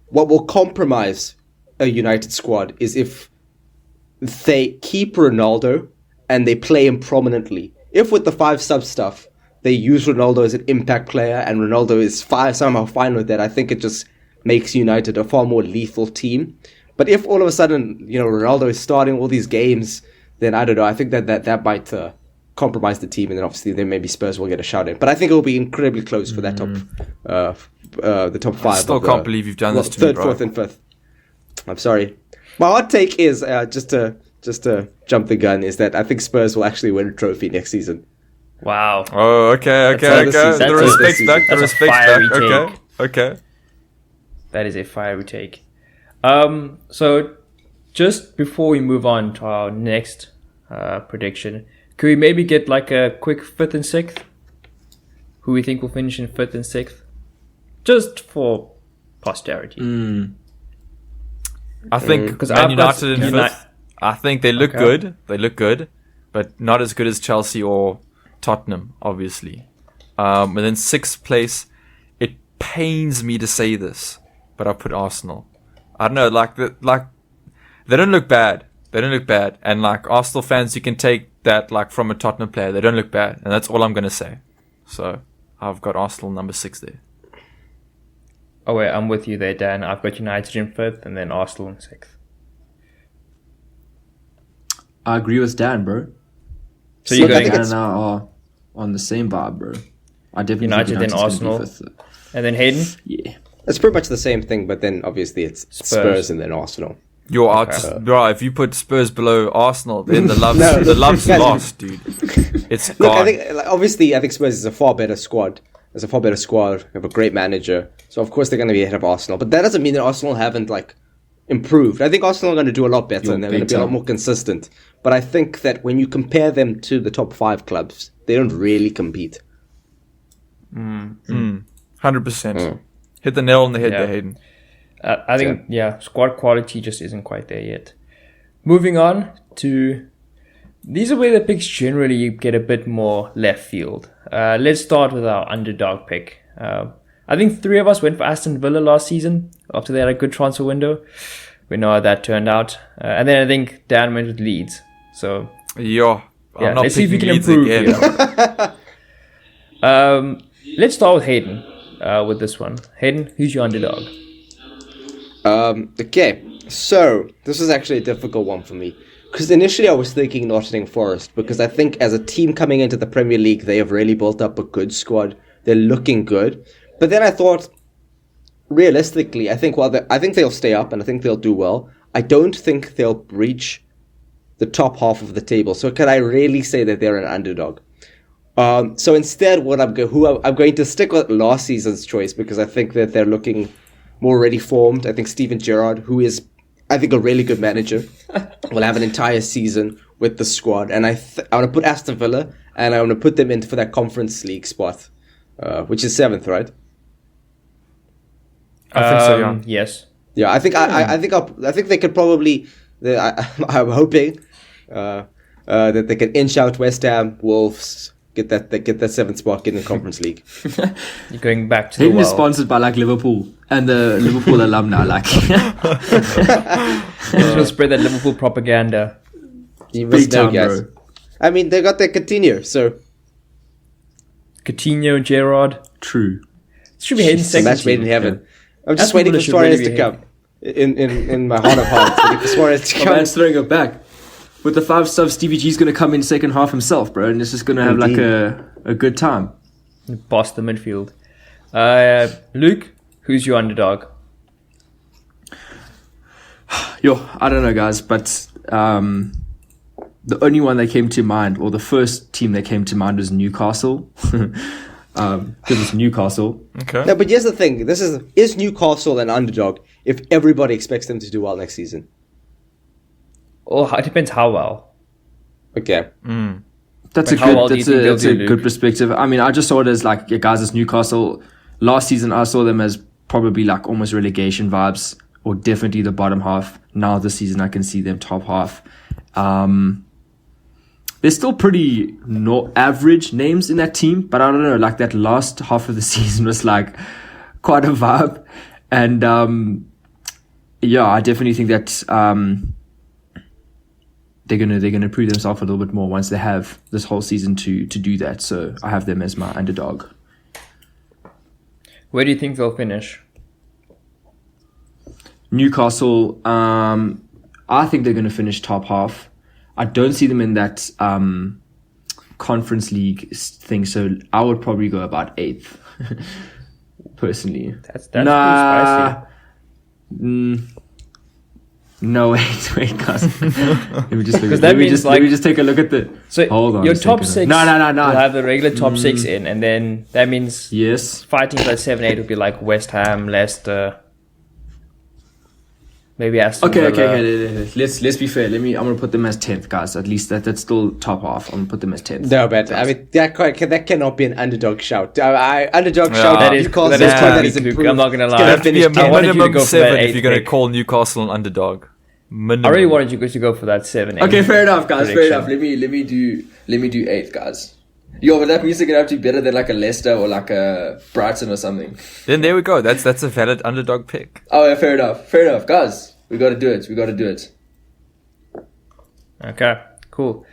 what will compromise a United squad is if they keep Ronaldo and they play him prominently. If with the 5 sub stuff, they use Ronaldo as an impact player and Ronaldo is somehow fine with that, I think it just makes United a far more lethal team. But if all of a sudden, Ronaldo is starting all these games, then I don't know. I think that might compromise the team, and then obviously then maybe Spurs will get a shout in. But I think it will be incredibly close for that the top 5. I still can't believe you've done this to me, bro. 3rd, 4th, and 5th. I'm sorry. My hot take is just to jump the gun is that I think Spurs will actually win a trophy next season. Wow. Oh, okay. The respect back. The respect back. Okay. That is a fiery take. So just before we move on to our next prediction, could we maybe get like a quick 5th and 6th? Who we think will finish in 5th and 6th? Just for posterity. I think because Man United in 5th. I think they look good. They look good, but not as good as Chelsea or Tottenham, obviously. And then 6th place, it pains me to say this, but I put Arsenal. I don't know, they don't look bad. They don't look bad. And like Arsenal fans, you can take that like from a Tottenham player. They don't look bad, and that's all I'm gonna say. So I've got Arsenal number 6 there. Oh wait, I'm with you there, Dan. I've got United in 5th, and then Arsenal in 6th. I agree with Dan, bro. So you're going Dan and I are on the same vibe, bro. I definitely United, then Arsenal, and then Hayden. Yeah, it's pretty much the same thing, but then obviously it's Spurs and then Arsenal. You're out, bro. If you put Spurs below Arsenal, then the love's lost, dude. It's gone. I think obviously I think Spurs is a far better squad. There's a far better squad. They have a great manager, so of course they're going to be ahead of Arsenal. But that doesn't mean that Arsenal haven't improved. I think Arsenal are going to do a lot better and they're going to be a lot more consistent. But I think that when you compare them to the top 5 clubs, they don't really compete. 100%. Hit the nail on the head there, Hayden. I think, squad quality just isn't quite there yet. Moving on to... These are where the picks generally get a bit more left field. Let's start with our underdog pick. I think 3 of us went for Aston Villa last season after they had a good transfer window. We know how that turned out. And then I think Dan went with Leeds. So, let's see if we can Leeds improve again. here. Let's start with Hayden with this one. Hayden, who's your underdog? Okay, so this is actually a difficult one for me. Because initially I was thinking Nottingham Forest, because I think as a team coming into the Premier League, they have really built up a good squad. They're looking good. But then I thought, realistically, I think they'll stay up and I think they'll do well. I don't think they'll breach the top half of the table. So can I really say that they're an underdog? So instead, I'm going to stick with last season's choice because I think that they're looking more ready formed. I think Steven Gerrard, who is, I think, a really good manager, will have an entire season with the squad. And I want to put Aston Villa and I want to put them in for that Conference League spot, which is 7th, right? I think so, yeah. Yes. Yeah, I think they could probably. I'm hoping that they can inch out West Ham, Wolves, get that 7th spot, get in the Conference League. You're going back to Hayden the is well. sponsored by Liverpool and the Liverpool alumni. Just want to spread that Liverpool propaganda. You must Big know, time, guys. bro. I mean, they got their Coutinho, so Coutinho, Gerrard. True. It should be Hayden's it's a second match made team. in heaven. I'm just Aston waiting Villa for should Suarez really to come. In my heart of hearts, waiting for Suarez to Oh, come. man's throwing it back. With the 5 subs, Stevie G's going to come in second half himself, bro, and it's just going to have like a good time. Boss the midfield. Luke, who's your underdog? I don't know, guys, but the only one that came to mind, or the first team that came to mind, was Newcastle. because it's Newcastle. Okay. No, but here's the thing. Is Newcastle an underdog if everybody expects them to do well next season? Oh, it depends how well. Okay. That's Like, a how well good. do you That's think they'll a do, good Luke? perspective. I mean, I just saw it as like, yeah, guys, it's Newcastle. Last season, I saw them as probably like almost relegation vibes, or definitely the bottom half. Now this season, I can see them top half. There's still pretty average names in that team, but I don't know. Like that last half of the season was like quite a vibe, and yeah, I definitely think that they're gonna prove themselves a little bit more once they have this whole season to do that. So I have them as my underdog. Where do you think they'll finish? Newcastle, I think they're gonna finish top half. I don't see them in that conference league thing, so I would probably go about 8th, personally. That's pretty spicy. No, wait, guys. Let me just Because that means, let me just take a look at the. So Hold on. your just top take a look. 6 No. will have the regular top 6 in, and then that means Yes. fighting for 7-8 would be like West Ham, Leicester, maybe Aston Villa. Okay. Let's be fair. I'm gonna put them as 10th, guys. At least that's still top half. I'm gonna put them as 10th. No, but I mean that cannot be an underdog shout. Underdog Yeah. shout. That is Newcastle that is team too that big, is Luke. improved. I'm not gonna It's lie. gonna That'd be finish a 10th. I wanted you to minimum go for 7 that if you're going to 8th call Newcastle an underdog. Minimum. I really wanted you to go for that 7-8. Okay, fair enough, guys. Fair prediction. enough. Let me do 8th, guys. Yo, but that means they're gonna have to be better than like a Leicester or like a Brighton or something. Then there we go. That's a valid underdog pick. Oh, yeah, fair enough, guys. We gotta do it. Okay, cool.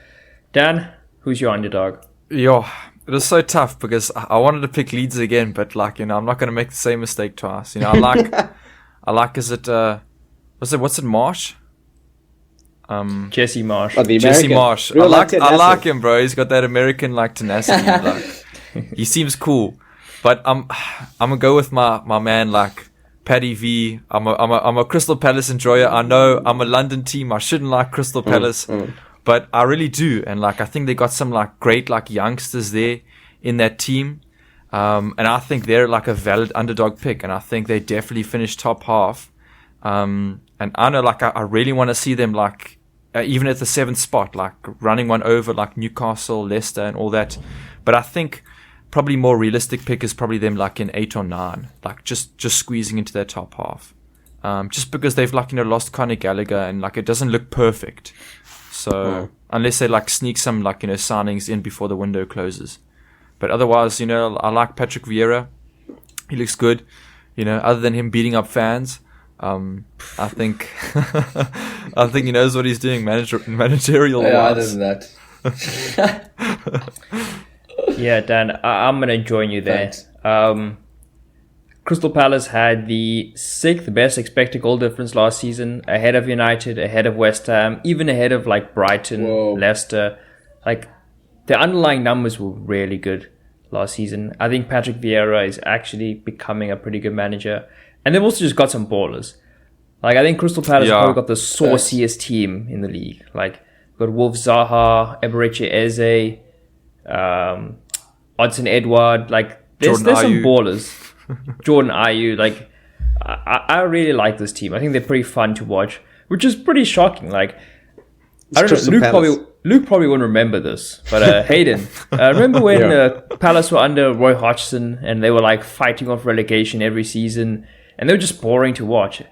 Dan, who's your underdog? Yo, it was so tough because I wanted to pick Leeds again, but like, I'm not going to make the same mistake twice. I like, what's it, Marsh? Jesse Marsh. Oh, the Jesse American. Marsh. Real I tenacity. like him, bro. He's got that American like tenacity. Like, he seems cool. But I'm gonna go with my man like Paddy V. I'm a Crystal Palace enjoyer. I know I'm a London team. I shouldn't like Crystal Palace, but I really do. And like I think they got some like great like youngsters there in that team. And I think they're like a valid underdog pick. And I think they definitely finish top half. And I know like I really want to see them like even at the 7th spot, like running one over like Newcastle, Leicester, and all that. But I think probably more realistic pick is probably them like in 8 or 9, like just squeezing into their top half. Just because they've like lost Conor Gallagher and like it doesn't look perfect. So unless they like sneak some like signings in before the window closes. But otherwise, I like Patrick Vieira. He looks good. Other than him beating up fans. I think he knows what he's doing managerial wise. Yeah, other than that. Yeah, Dan, I'm going to join you there. Crystal Palace had the 6th best expected goal difference last season, ahead of United, ahead of West Ham, even ahead of like Brighton, Leicester. Like the underlying numbers were really good last season. I think Patrick Vieira is actually becoming a pretty good manager. And they've also just got some ballers. Like, I think Crystal Palace have probably got the sauciest team in the league. Like, we've got Wolf Zaha, Eberechi Eze, Odson Edward. Like, there's some ballers. Jordan Ayew. Like, I really like this team. I think they're pretty fun to watch, which is pretty shocking. Like, I don't know, Luke probably won't remember this, but Hayden, remember when Palace were under Roy Hodgson and they were like fighting off relegation every season? And they were just boring to watch.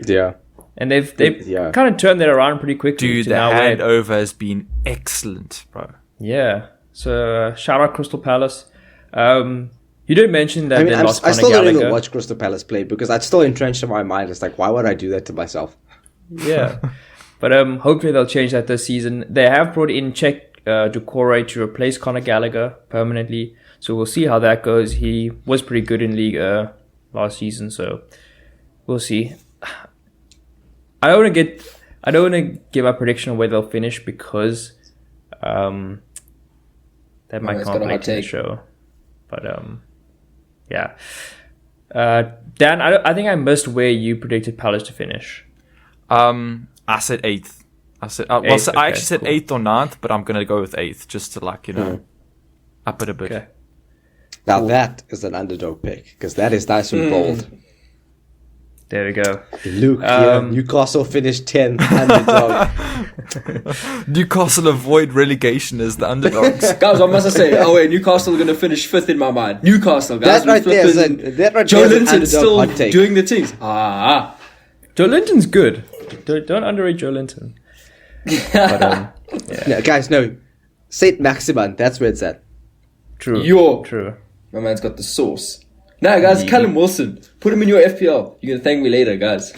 Yeah. And they've kind of turned that around pretty quickly. Dude, the handover has been excellent, bro. Yeah. So shout out Crystal Palace. You did mention that they lost I still Conor don't Gallagher. even watch Crystal Palace play because that's still entrenched in my mind. It's like, why would I do that to myself? Yeah. But hopefully they'll change that this season. They have brought in Czech Doucouré to replace Conor Gallagher permanently. So we'll see how that goes. He was pretty good in League last season, so we'll see. I don't want to give a prediction on where they'll finish because that might conflict in the show. But yeah. Dan, I think I missed where you predicted Palace to finish. I said 8th. I actually said 8th or 9th, but I'm gonna go with 8th just to up it a bit. Okay. Now that is an underdog pick, because that is nice and bold. There we go. Luke, Newcastle finished 10th, underdog. Newcastle avoid relegation as the underdogs. Guys, what must I say? Oh wait, Newcastle are going to finish 5th in my mind. Newcastle, guys. That right there Joe is an Linton's underdog still hot take. doing the things. Joe Linton's good. Don't underrate Joe Linton. But, yeah. No, guys, no. Saint Maximin, that's where it's at. True. True. My man's got the sauce. Now, guys, Callum Wilson. Put him in your FPL. You're going to thank me later, guys.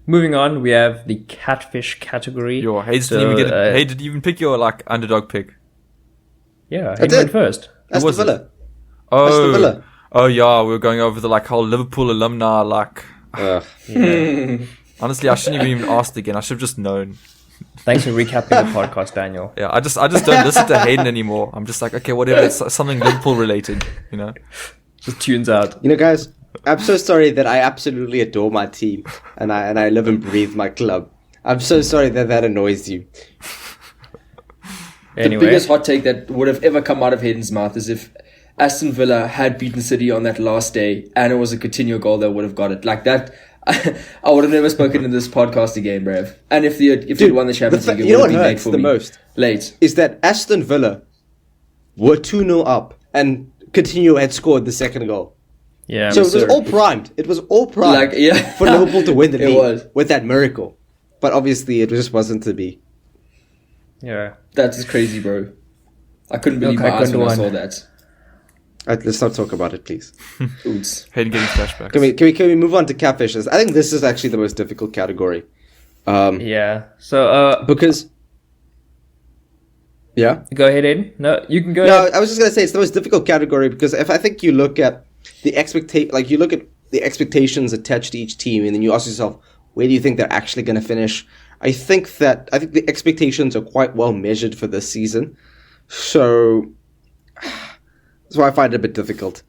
Moving on, we have the catfish category. Did you even pick your underdog pick? Yeah, he went first. Aston Villa. Oh, Aston Villa. Oh yeah, we were going over the whole Liverpool alumni Honestly, I shouldn't have even asked again. I should have just known. Thanks for recapping the podcast, Daniel. Yeah, I just don't listen to Hayden anymore. I'm just like, okay, whatever. It's something Liverpool related, Just tunes out. Guys, I'm so sorry that I absolutely adore my team and I live and breathe my club. I'm so sorry that annoys you. Anyway. The biggest hot take that would have ever come out of Hayden's mouth is if Aston Villa had beaten City on that last day and it was a continual goal, they would have got it. Like that, I would have never spoken in this podcast again, bruv. And if they'd won the Champions League, it would have been late for me. Most late is that Aston Villa were 2-0 up and Coutinho had scored the second goal. Yeah. So it was all primed. It was all primed for Liverpool to win the league with that miracle. But obviously, it just wasn't to be. Yeah. That's crazy, bro. I couldn't believe my eyes when I saw that. Let's not talk about it, please. Oops. Hayden getting flashbacks. Can we move on to catfishes? I think this is actually the most difficult category. Yeah. So because. Yeah. Go ahead, Aiden. No, you can go No, ahead. I was just gonna say it's the most difficult category because if I think you look at the expectations attached to each team, and then you ask yourself, where do you think they're actually going to finish? I think the expectations are quite well measured for this season, so that's why I find it a bit difficult.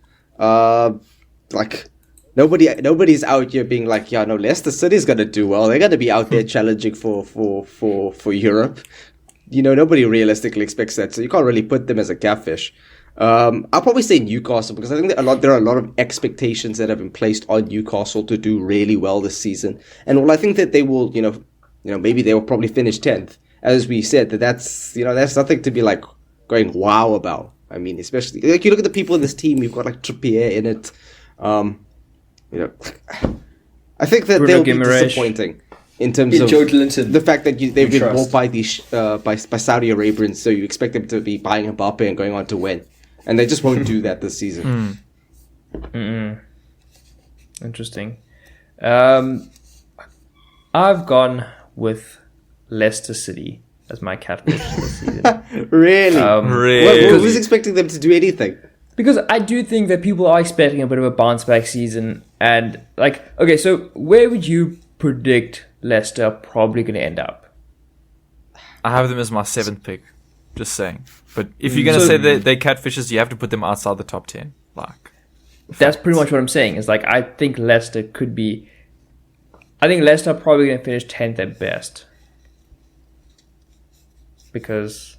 Nobody's out here being like, yeah, no, Leicester City's going to do well. They're going to be out there challenging for Europe. Nobody realistically expects that, so you can't really put them as a catfish. I'll probably say Newcastle because I think there are a lot of expectations that have been placed on Newcastle to do really well this season, and I think that they will, maybe they will probably finish 10th, as we said. That's nothing to be like going wow about. I mean, especially you look at the people in this team. You've got Trippier in it. I think that they'll be disappointing in terms of the fact that they've been bought by these by Saudi Arabians, so you expect them to be buying Mbappe and going on to win. And they just won't do that this season. Interesting. I've gone with Leicester City as my catfish this season. Really? Really? Who's expecting them to do anything? Because I do think that people are expecting a bit of a bounce back season. And okay, so where would you predict Leicester are probably going to end up? I have them as my 7th pick. Just saying. But if you're going to say they're catfishes, you have to put them outside the top 10. That's pretty much what I'm saying. Is I think Leicester could be... I think Leicester are probably going to finish 10th at best. Because...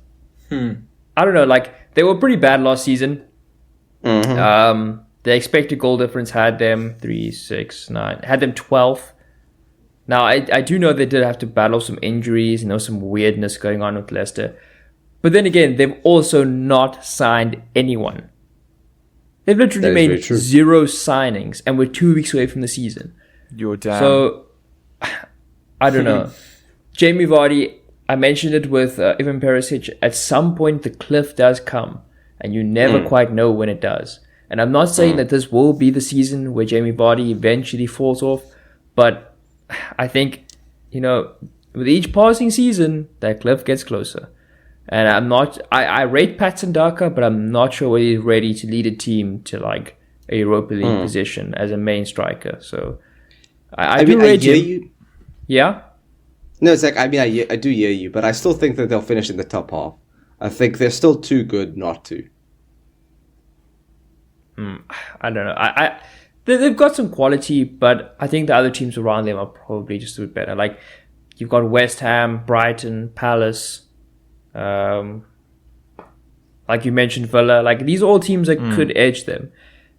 I don't know, they were pretty bad last season. Mm-hmm. The expected goal difference had them 3, 6, 9... Had them 12th. Now, I do know they did have to battle some injuries. Some weirdness going on with Leicester. But then again, they've also not signed anyone. They've literally made 0 signings, and we're 2 weeks away from the season. You're damn. So, I don't know. Jamie Vardy, I mentioned it with Ivan Perisic. At some point, the cliff does come, and you never quite know when it does. And I'm not saying that this will be the season where Jamie Vardy eventually falls off, but I think, with each passing season, that cliff gets closer. And I rate Patson Daka, but I'm not sure whether he's ready to lead a team to a Europa League position as a main striker. So I do rate him. You. Yeah? No, it's I do hear you, but I still think that they'll finish in the top half. I think they're still too good not to. I don't know. They've got some quality, but I think the other teams around them are probably just a bit better. You've got West Ham, Brighton, Palace. like you mentioned, Villa. Like these are all teams that could edge them.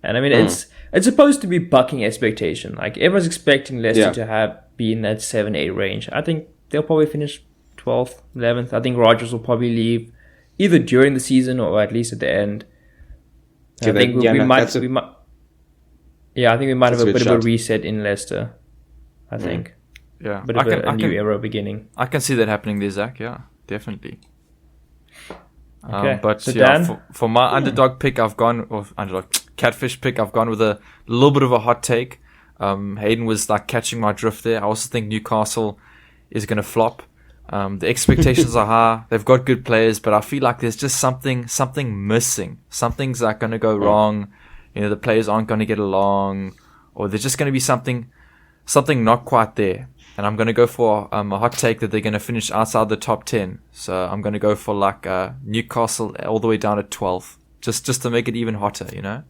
And I mean, it's supposed to be bucking expectation. Like everyone's expecting Leicester to be in that 7-8 range. I think they'll probably finish 12th, 11th. I think Rodgers will probably leave either during the season or at least at the end. I think we might have a bit of a reset in Leicester. I think. Yeah, bit of a new era beginning. I can see that happening there, Zach. Yeah, definitely. Okay. But so yeah, Dan? for my catfish pick, I've gone with a little bit of a hot take. Hayden was like catching my drift there. I also think Newcastle is going to flop. The expectations are high. They've got good players, but I feel like there's just something missing. Something's like going to go wrong. You know, the players aren't going to get along, or there's just going to be something not quite there. And I'm going to go for a hot take that they're going to finish outside the top 10. So I'm going to go for like Newcastle all the way down to 12th, just to make it even hotter, you know.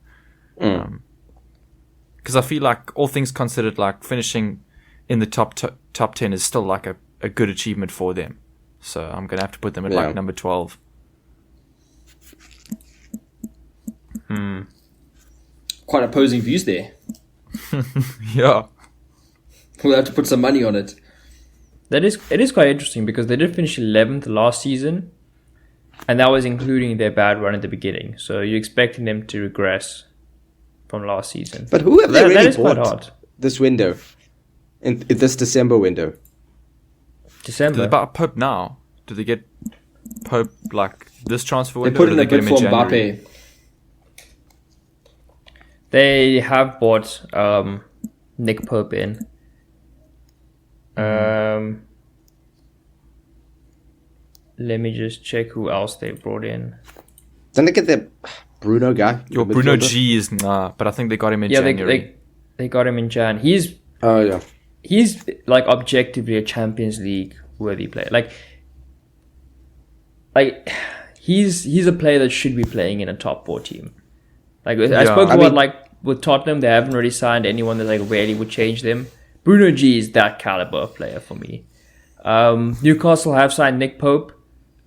Because I feel like all things considered, like finishing in the top 10 is still like a good achievement for them. So I'm going to have to put them at like number 12. Quite opposing views there. Yeah. We'll have to put some money on it. It is quite interesting because they did finish 11th last season, and that was including their bad run at the beginning. So you're expecting them to regress from last season. But who have they that really is quite hard. bought this window? In this December window? December. Did they buy Pope now? Did they get Pope like this transfer window? They put in or a did they bid get for him in January? Mbappe. They have bought Nick Pope in. Let me just check who else they brought in. Didn't they get the Bruno guy? Your the Bruno midfielder? G is but I think they got him in January. They got him in Jan. He's like objectively a Champions League worthy player. Like he's a player that should be playing in a top 4 team. Like I spoke about like with Tottenham, they haven't really signed anyone that like really would change them. Bruno G is that caliber of player for me. Newcastle have signed Nick Pope.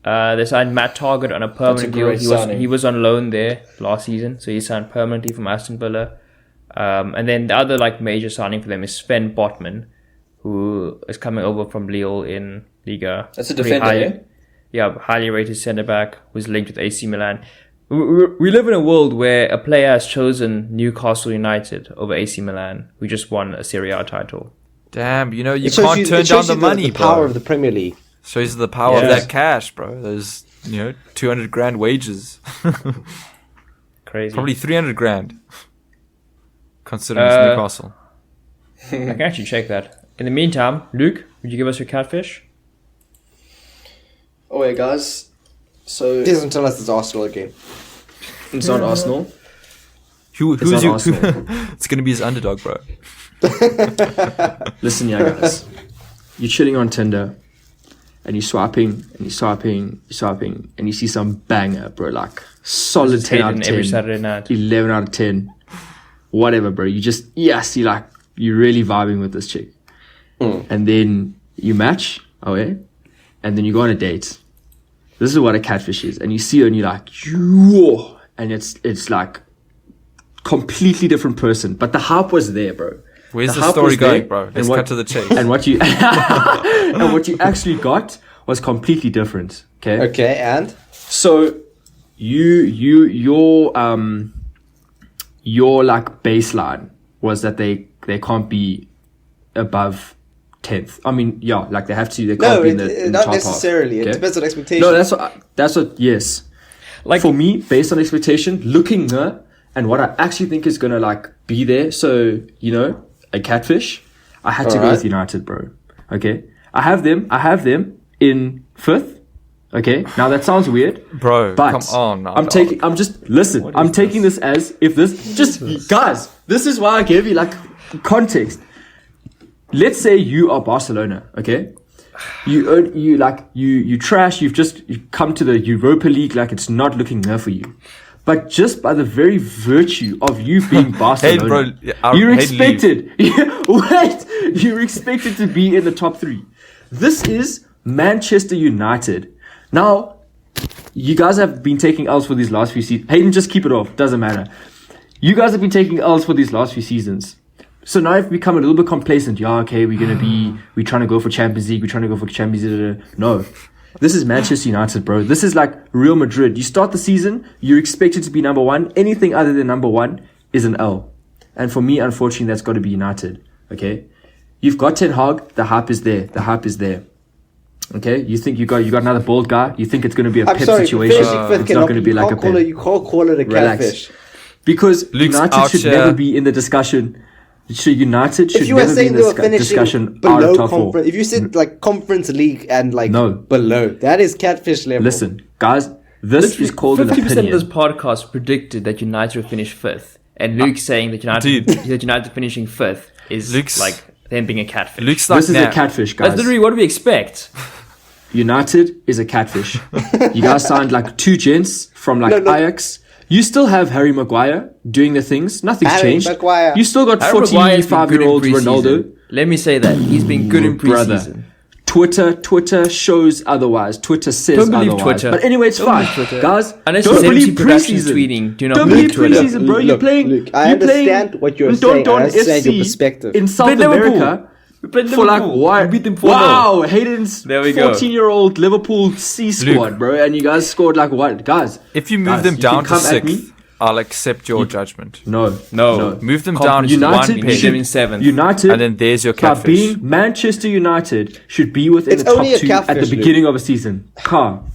They signed Matt Target on a permanent deal. He was on loan there last season, so he signed permanently from Aston Villa. And then the other like major signing for them is Sven Botman, who is coming over from Lille in Liga. That's a defender, highly rated centre back, who's linked with AC Milan. We live in a world where a player has chosen Newcastle United over AC Milan, who just won a Serie A title. Damn, you know, you can't turn down the money, the power of the Premier League. Shows you the power of that cash, bro. Those, 200 grand wages. Crazy. Probably 300 grand. Considering it's Newcastle. I can actually check that. In the meantime, Luke, would you give us your catfish? Oh, yeah, guys. So It doesn't tell us it's Arsenal again. it's not Arsenal. Who's not you? Arsenal. It's going to be his underdog, bro. Listen, yeah, guys. You're chilling on Tinder, and you're swiping, and and you see some banger, bro. Like solid 10 out of 10. Every Saturday night. 11 out of 10. Whatever, bro. You just, see, like, you're really vibing with this chick. And then you match, and then you go on a date. This is what a catfish is. And you see her and you're like, yo! And it's like completely different person. But the hype was there, bro. Where's the story going, bro? Let's cut to the chase. And what you and what you actually got was completely different. Okay. Okay, and So your like baseline was that they can't be above 10th. I mean, like they have to. They can't be in the not top necessarily. half, It okay? depends on expectation. No, that's what. Yes, Like for me, based on expectation, looking her and what I actually think is gonna like be there. So a catfish. I had to go with United, bro. Okay, I have them in 5th. Okay, now that sounds weird, Bro, but come on now. I'm taking this as if this guys. This is why I gave you like context. Let's say you are Barcelona, okay? You trash. You've come to the Europa League, like it's not looking there for you. But just by the very virtue of you being Barcelona, you're expected. You're expected to be in the top 3. This is Manchester United. Now, You guys have been taking L's for these last few seasons. Hayden, just keep it off. Doesn't matter. You guys have been taking L's for these last few seasons. So now I've become a little bit complacent. Yeah, okay, we're trying to go for Champions League. We're trying to go for Champions League. No. This is Manchester United, bro. This is like Real Madrid. You start the season, you're expected to be number one. Anything other than number one is an L. And for me, unfortunately, that's got to be United. Okay? You've got Ten Hag. The hype is there. Okay? You think you got another bald guy? You think it's going to be a Pep situation? It's not going to be like a Pep. You can't call it a catfish. Because United should never be in the discussion. United should never be in the discussion out of top four. If you said like Conference League and below, that is catfish level. Listen, guys, this is called an opinion. 50% of this podcast predicted that United would finish 5th. And Luke saying that United finishing 5th is like them being a catfish. Luke's like, this is a catfish, guys. That's literally what we expect. United is a catfish. You guys signed like 2 gents from Ajax. You still have Harry Maguire doing the things. Nothing's changed. Maguire. You still got 45-year-old Ronaldo. Let me say that. He's been good in preseason. Twitter shows otherwise. Twitter says don't believe otherwise. Twitter. But anyway, it's fine. Guys, unless don't believe preseason tweeting, do not don't believe Twitter. Preseason, bro. You're playing. Look, I understand what you're saying. I understand your perspective. In South America. For like what? We beat them 4-0. Wow, Hayden's 14-year-old Liverpool C squad, bro, and you guys scored like what, guys? If you move them down to 6th, I'll accept your judgment. No. Move them down to 1 peg. In 7th. United, and then there's your catfish. Manchester United should be within the top 2 at the beginning of a season. Calm.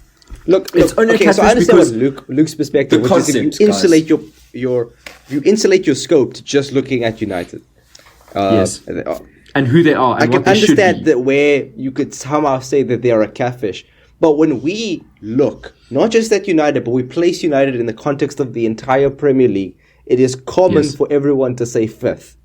Look, it's only a catfish. So I understand what Luke's perspective, which is if you insulate you insulate your scope to just looking at United. Yes. And who they are, and I what can they should understand be. that where you could somehow say that they are a catfish. But when we look, not just at United, but we place United in the context of the entire Premier League, it is common for everyone to say 5th.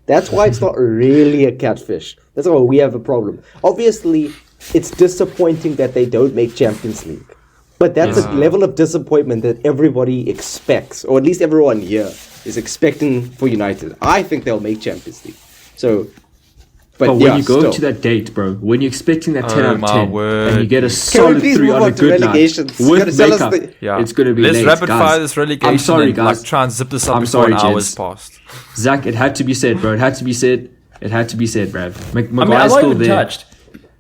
That's why it's not really a catfish. That's why we have a problem. Obviously, it's disappointing that they don't make Champions League. But that's a level of disappointment that everybody expects, or at least everyone here is expecting for United. I think they'll make Champions League. So... But when you go to that date, bro, when you're expecting that 10 out of 10, and you get a solid 3 on a good night with makeup, it's going to be Let's late, rapid guys. fire this relegation. I'm sorry, guys. Like, try and zip this up I'm before sorry, an hour's passed. Zach, it had to be said, bro. It had to be said. Bruv. I'm not even touched.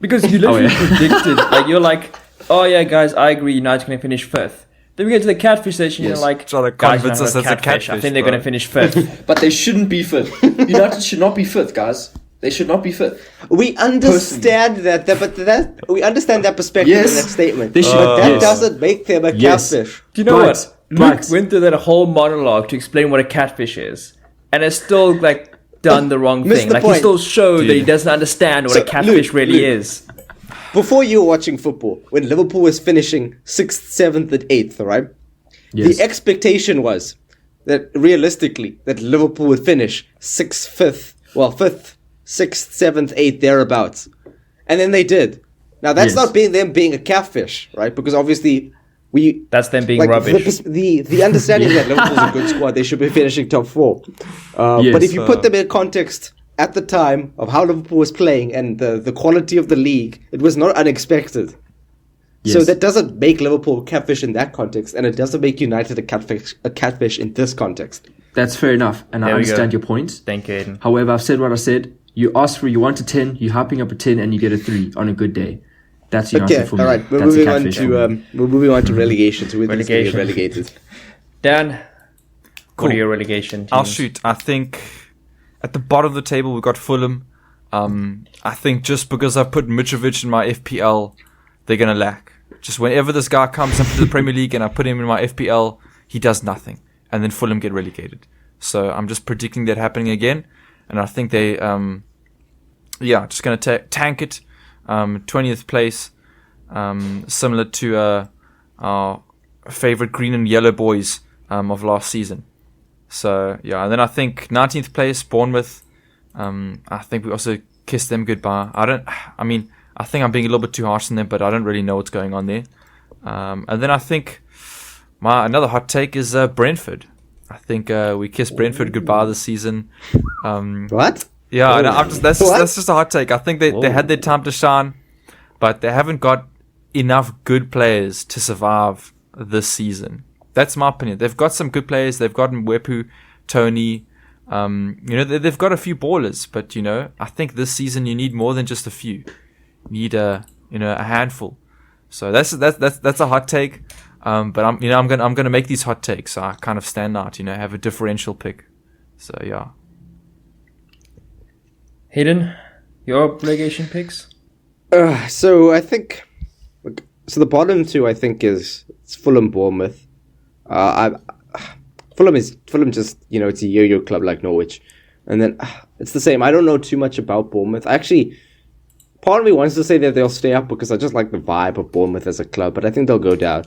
Because you literally predicted, you're like, oh yeah, guys, I agree, United's going to finish 5th. Then we get to the catfish station, you're like, trying to guys, convince us that's a catfish. I think they're going to finish 5th. But they shouldn't be 5th. United should not be 5th, guys. They should not be 5th. We understand we understand that perspective in that statement. They should, but that doesn't make them a catfish. Do you know what? Luke went through that whole monologue to explain what a catfish is, and has still done the wrong thing. He still showed that he doesn't understand what a catfish really is. Before you were watching football, when Liverpool was finishing 6th, 7th, and 8th, right? Yes. The expectation was that realistically that Liverpool would finish 6th, 5th, 6th, 7th, 8th, thereabouts. And then they did. Now, that's not them being a catfish, right? Because obviously, that's them being rubbish. The understanding that Liverpool's a good squad, they should be finishing top 4. But if you put them in context at the time of how Liverpool was playing and the quality of the league, it was not unexpected. Yes. So that doesn't make Liverpool a catfish in that context, and it doesn't make United a catfish in this context. That's fair enough, and I understand your point. Thank you, Aiden. However, I've said what I said. You want a 10, you're hyping up a 10, and you get a 3 on a good day. That's United for me. All right, we're moving on to relegation. So we're going to get relegated. Dan, what are your relegation teams? I'll shoot. I think at the bottom of the table we've got Fulham. I think just because I've put Mitrovic in my FPL, they're going to lack. Just whenever this guy comes up to the Premier League and I put him in my FPL, he does nothing. And then Fulham get relegated. So I'm just predicting that happening again. And I think they, just going to tank it. 20th place, similar to our favorite green and yellow boys of last season. So, and then I think 19th place, Bournemouth. I think we also kissed them goodbye. I think I'm being a little bit too harsh on them, but I don't really know what's going on there. And then I think another hot take is Brentford. I think we kissed Brentford goodbye this season. What? Yeah, that's just a hot take. I think they had their time to shine, but they haven't got enough good players to survive this season. That's my opinion. They've got some good players. They've got Mwepu, Tony. They've got a few ballers, but I think this season you need more than just a few. You need a handful. So that's a hot take. But I'm gonna make these hot takes. So I kind of stand out. Have a differential pick. So yeah. Hayden, your relegation picks? So I think, the bottom two I think it's Fulham, Bournemouth. Fulham just it's a yo-yo club like Norwich, and then it's the same. I don't know too much about Bournemouth. Actually, part of me wants to say that they'll stay up because I just like the vibe of Bournemouth as a club, but I think they'll go down.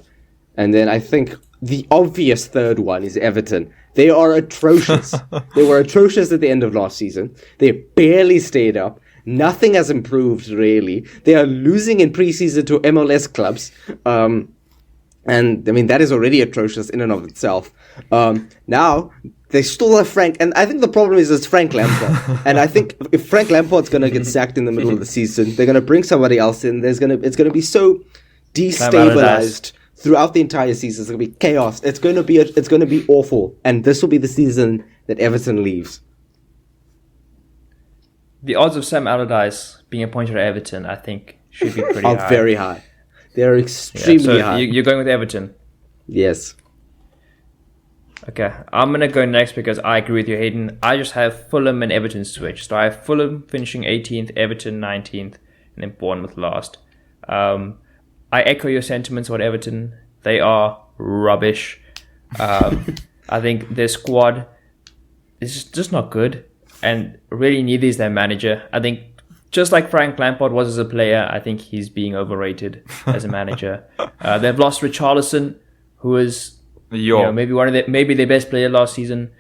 And then I think the obvious third one is Everton. They are atrocious. They were atrocious at the end of last season. They barely stayed up. Nothing has improved, really. They are losing in preseason to MLS clubs. And, I mean, that is already atrocious in and of itself. Now, they still have Frank. And I think the problem is it's Frank Lampard. And I think if Frank Lampard's going to get sacked in the middle of the season, they're going to bring somebody else in. It's going to be so destabilized throughout the entire season. It's going to be chaos. It's going to be awful. And this will be the season that Everton leaves. The odds of Sam Allardyce being appointed at Everton, I think, should be pretty high. Very high. They're extremely high. You're going with Everton? Yes. Okay, I'm going to go next because I agree with you, Hayden. I just have Fulham and Everton switch. So I have Fulham finishing 18th, Everton 19th, and then Bournemouth last. I echo your sentiments about Everton. They are rubbish. I think their squad is just not good. And really neither is their manager. I think just like Frank Lampard was as a player, I think he's being overrated as a manager. They've lost Richarlison, who was maybe their best player last season.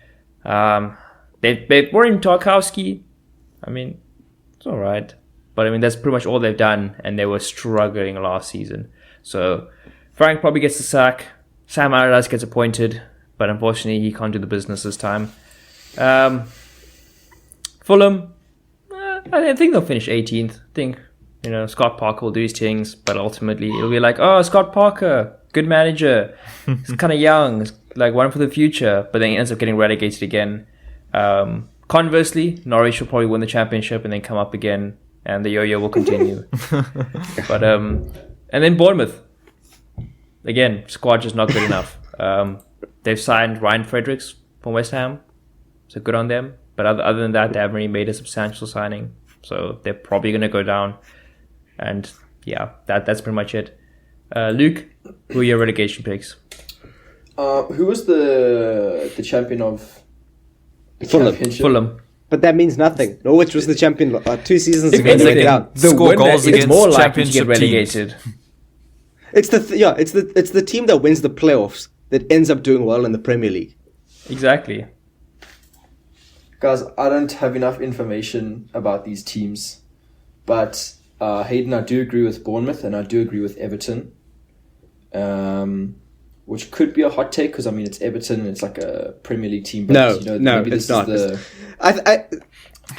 They brought in Tarkowski. I mean, it's all right, but I mean that's pretty much all they've done, and they were struggling last season. So Frank probably gets the sack. Sam Allardyce gets appointed, but unfortunately he can't do the business this time. Fulham, I think they'll finish 18th. I think, Scott Parker will do his things, but ultimately it'll be like, oh, Scott Parker, good manager. He's kind of young, he's like one for the future, but then he ends up getting relegated again. Conversely, Norwich will probably win the championship and then come up again, and the yo-yo will continue. But and then Bournemouth, again, squad just not good enough. They've signed Ryan Fredericks from West Ham, so good on them. But other than that, they haven't really made a substantial signing. So they're probably going to go down. And yeah, that's pretty much it. Luke, who are your relegation picks? Who was the champion of the championship? Fulham. But that means nothing. Norwich was the champion 2 seasons ago. Means they can score goals against more likely to championship get relegated. It's it's the team that wins the playoffs that ends up doing well in the Premier League. Exactly. Guys, I don't have enough information about these teams, but Hayden, I do agree with Bournemouth and I do agree with Everton, which could be a hot take because I mean it's Everton and it's like a Premier League team. But, No, maybe it's this not. Is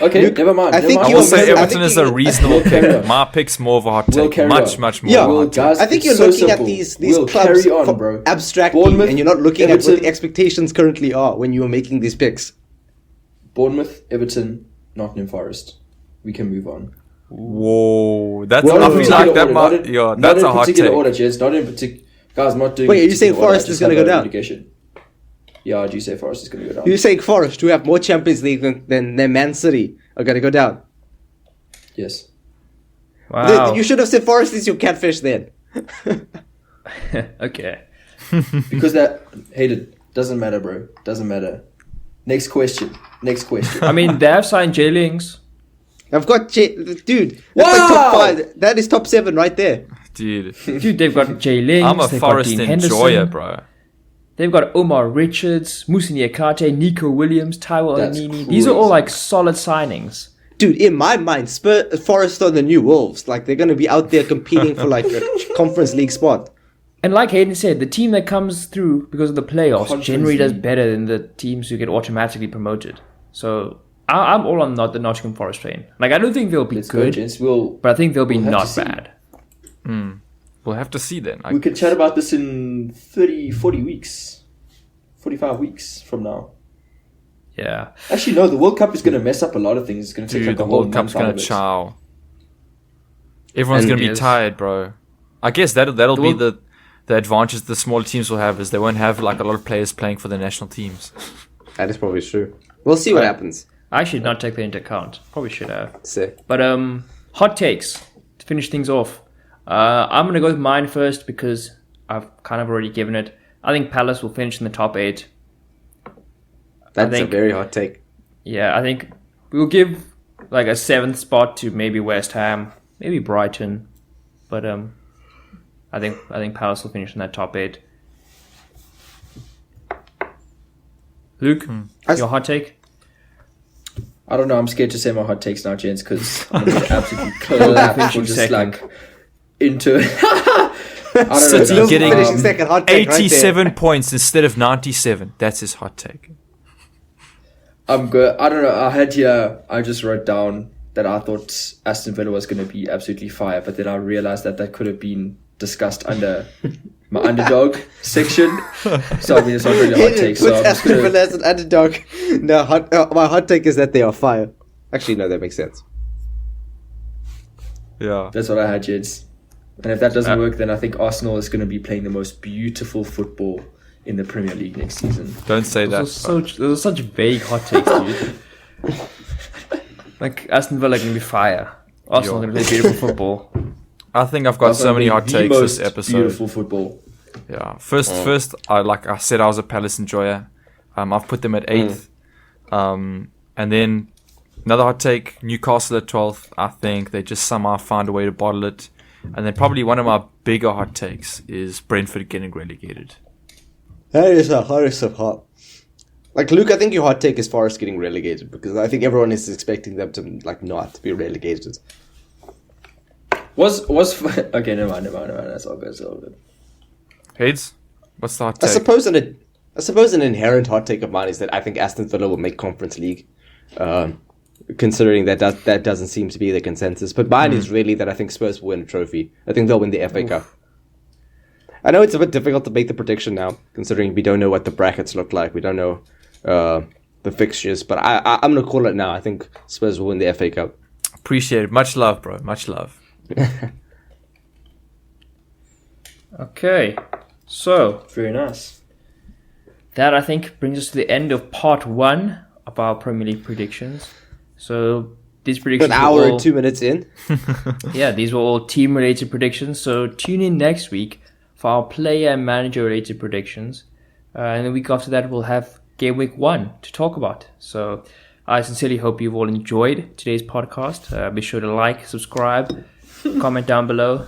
Okay, Luke, never mind. I think I will say Everton is a reasonable pick. My pick's more of a hot take. Much more Yeah, of a hot take. guys, I think it's you're so looking simple. at these We'll clubs carry on, bro. abstractly, Bournemouth, and you're not looking at what Everton. the expectations currently are when you are making these picks. Bournemouth, Everton, Nottingham Forest. We can move on. Whoa, that's Not I in feel particular like that order, might, not that's in a hot particular take. order, Jez. Not in particular. Guys, I'm not doing. Wait, are you saying particular order, Forest I is just gonna have go a down? indication. Yeah, I do say Forest is going to go down. You're saying Forest, who have more Champions League than Man City, are going to go down. Yes. Wow. You should have said Forest is your catfish then. Okay. Because that hated doesn't matter, bro. Doesn't matter. Next question. I mean, they have signed Jay Lings. I've got dude. That's like top 5. That is top 7 right there. Dude, They've got Jay Lings. I'm a they've Forest got Dean enjoyer, Henderson. bro. They've got Omar Richards, Musa Niakate, Nico Williams, Taiwo That's Onini. These are all like solid signings. Dude, in my mind, Forest are the new Wolves. Like, they're going to be out there competing for like a Conference League spot. And like Hayden said, the team that comes through because of the playoffs Conference generally does League. better than the teams who get automatically promoted. So I'm all on the Nottingham Forest train. Like, I don't think they'll be Let's go, good, gents. but I think they'll be we'll have not to see. bad. we'll have to see then. We could chat about this in 30, 40 weeks, 45 weeks from now. Yeah. Actually, no. The World Cup is going to mess up a lot of things. It's going to take like the a whole World Cup's month out gonna of it. chow. Everyone's gonna be Yes. tired, bro. I guess that'll be the advantage the smaller teams will have is they won't have like a lot of players playing for their national teams. That is probably true. We'll see what happens. I should not take that into account. Probably should have. So, But hot takes to finish things off. I'm gonna go with mine first because I've kind of already given it. I think Palace will finish in the top 8. that's think- a very hot take. Yeah, I think we'll give like a 7th spot to maybe West Ham, maybe Brighton, but I think Palace will finish in that top 8. Luke, your hot take? I don't know. I'm scared to say my hot takes now, gents, because I'm going to absolutely clap or just second. like into it. I don't City know. getting Finishing second, hot take right there. 87 points instead of 97. That's his hot take. I'm good. I don't know. I just wrote down that I thought Aston Villa was going to be absolutely fire, but then I realized that could have been discussed under my underdog section. So I mean, it's not really a hot take. So I'm just Aston gonna, Villa as an underdog. No, my hot take is that they are fire. Actually, no, that makes sense. Yeah. that's what I had, gents. And if that doesn't work, then I think Arsenal is going to be playing the most beautiful football in the Premier League next season. Don't say that. Those are such vague hot takes, dude. Like Aston Villa going to be fire. Arsenal going to play beautiful football. I think I've got That's so gonna many be hot the takes this most episode. Beautiful football. Yeah. First, I said I was a Palace enjoyer. I've put them at 8th. And then another hot take: Newcastle at 12th. I think they just somehow find a way to bottle it. And then probably one of my bigger hot takes is Brentford getting relegated. That is a hot. Like, Luke, I think your hot take is Forest getting relegated because I think everyone is expecting them to like not be relegated. Was okay? Never mind. That's all good. It's all good. Hades, what's the hot I take? suppose an inherent hot take of mine is that I think Aston Villa will make Conference League, considering that doesn't seem to be the consensus. But mine is really that I think Spurs will win a trophy. I think they'll win the FA Cup. I know it's a bit difficult to make the prediction now, considering we don't know what the brackets look like. We don't know the fixtures, but I'm going to call it now. I think Spurs will win the FA Cup. Appreciate it. Much love, bro. Much love. Okay, so Very nice. that I think brings us to the end of part 1 of our Premier League predictions. So these predictions An hour were all, and 2 minutes in. yeah, these were all team-related predictions. So tune in next week for our player and manager-related predictions. And the week after that, we'll have Game Week 1 to talk about. So I sincerely hope you've all enjoyed today's podcast. Be sure to like, subscribe, comment down below.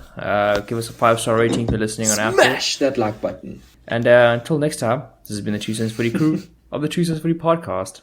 Give us a 5-star rating if you're listening on Apple. Smash that like button. And until next time, this has been the 2 Cents Footy crew of the 2 Cents Footy podcast.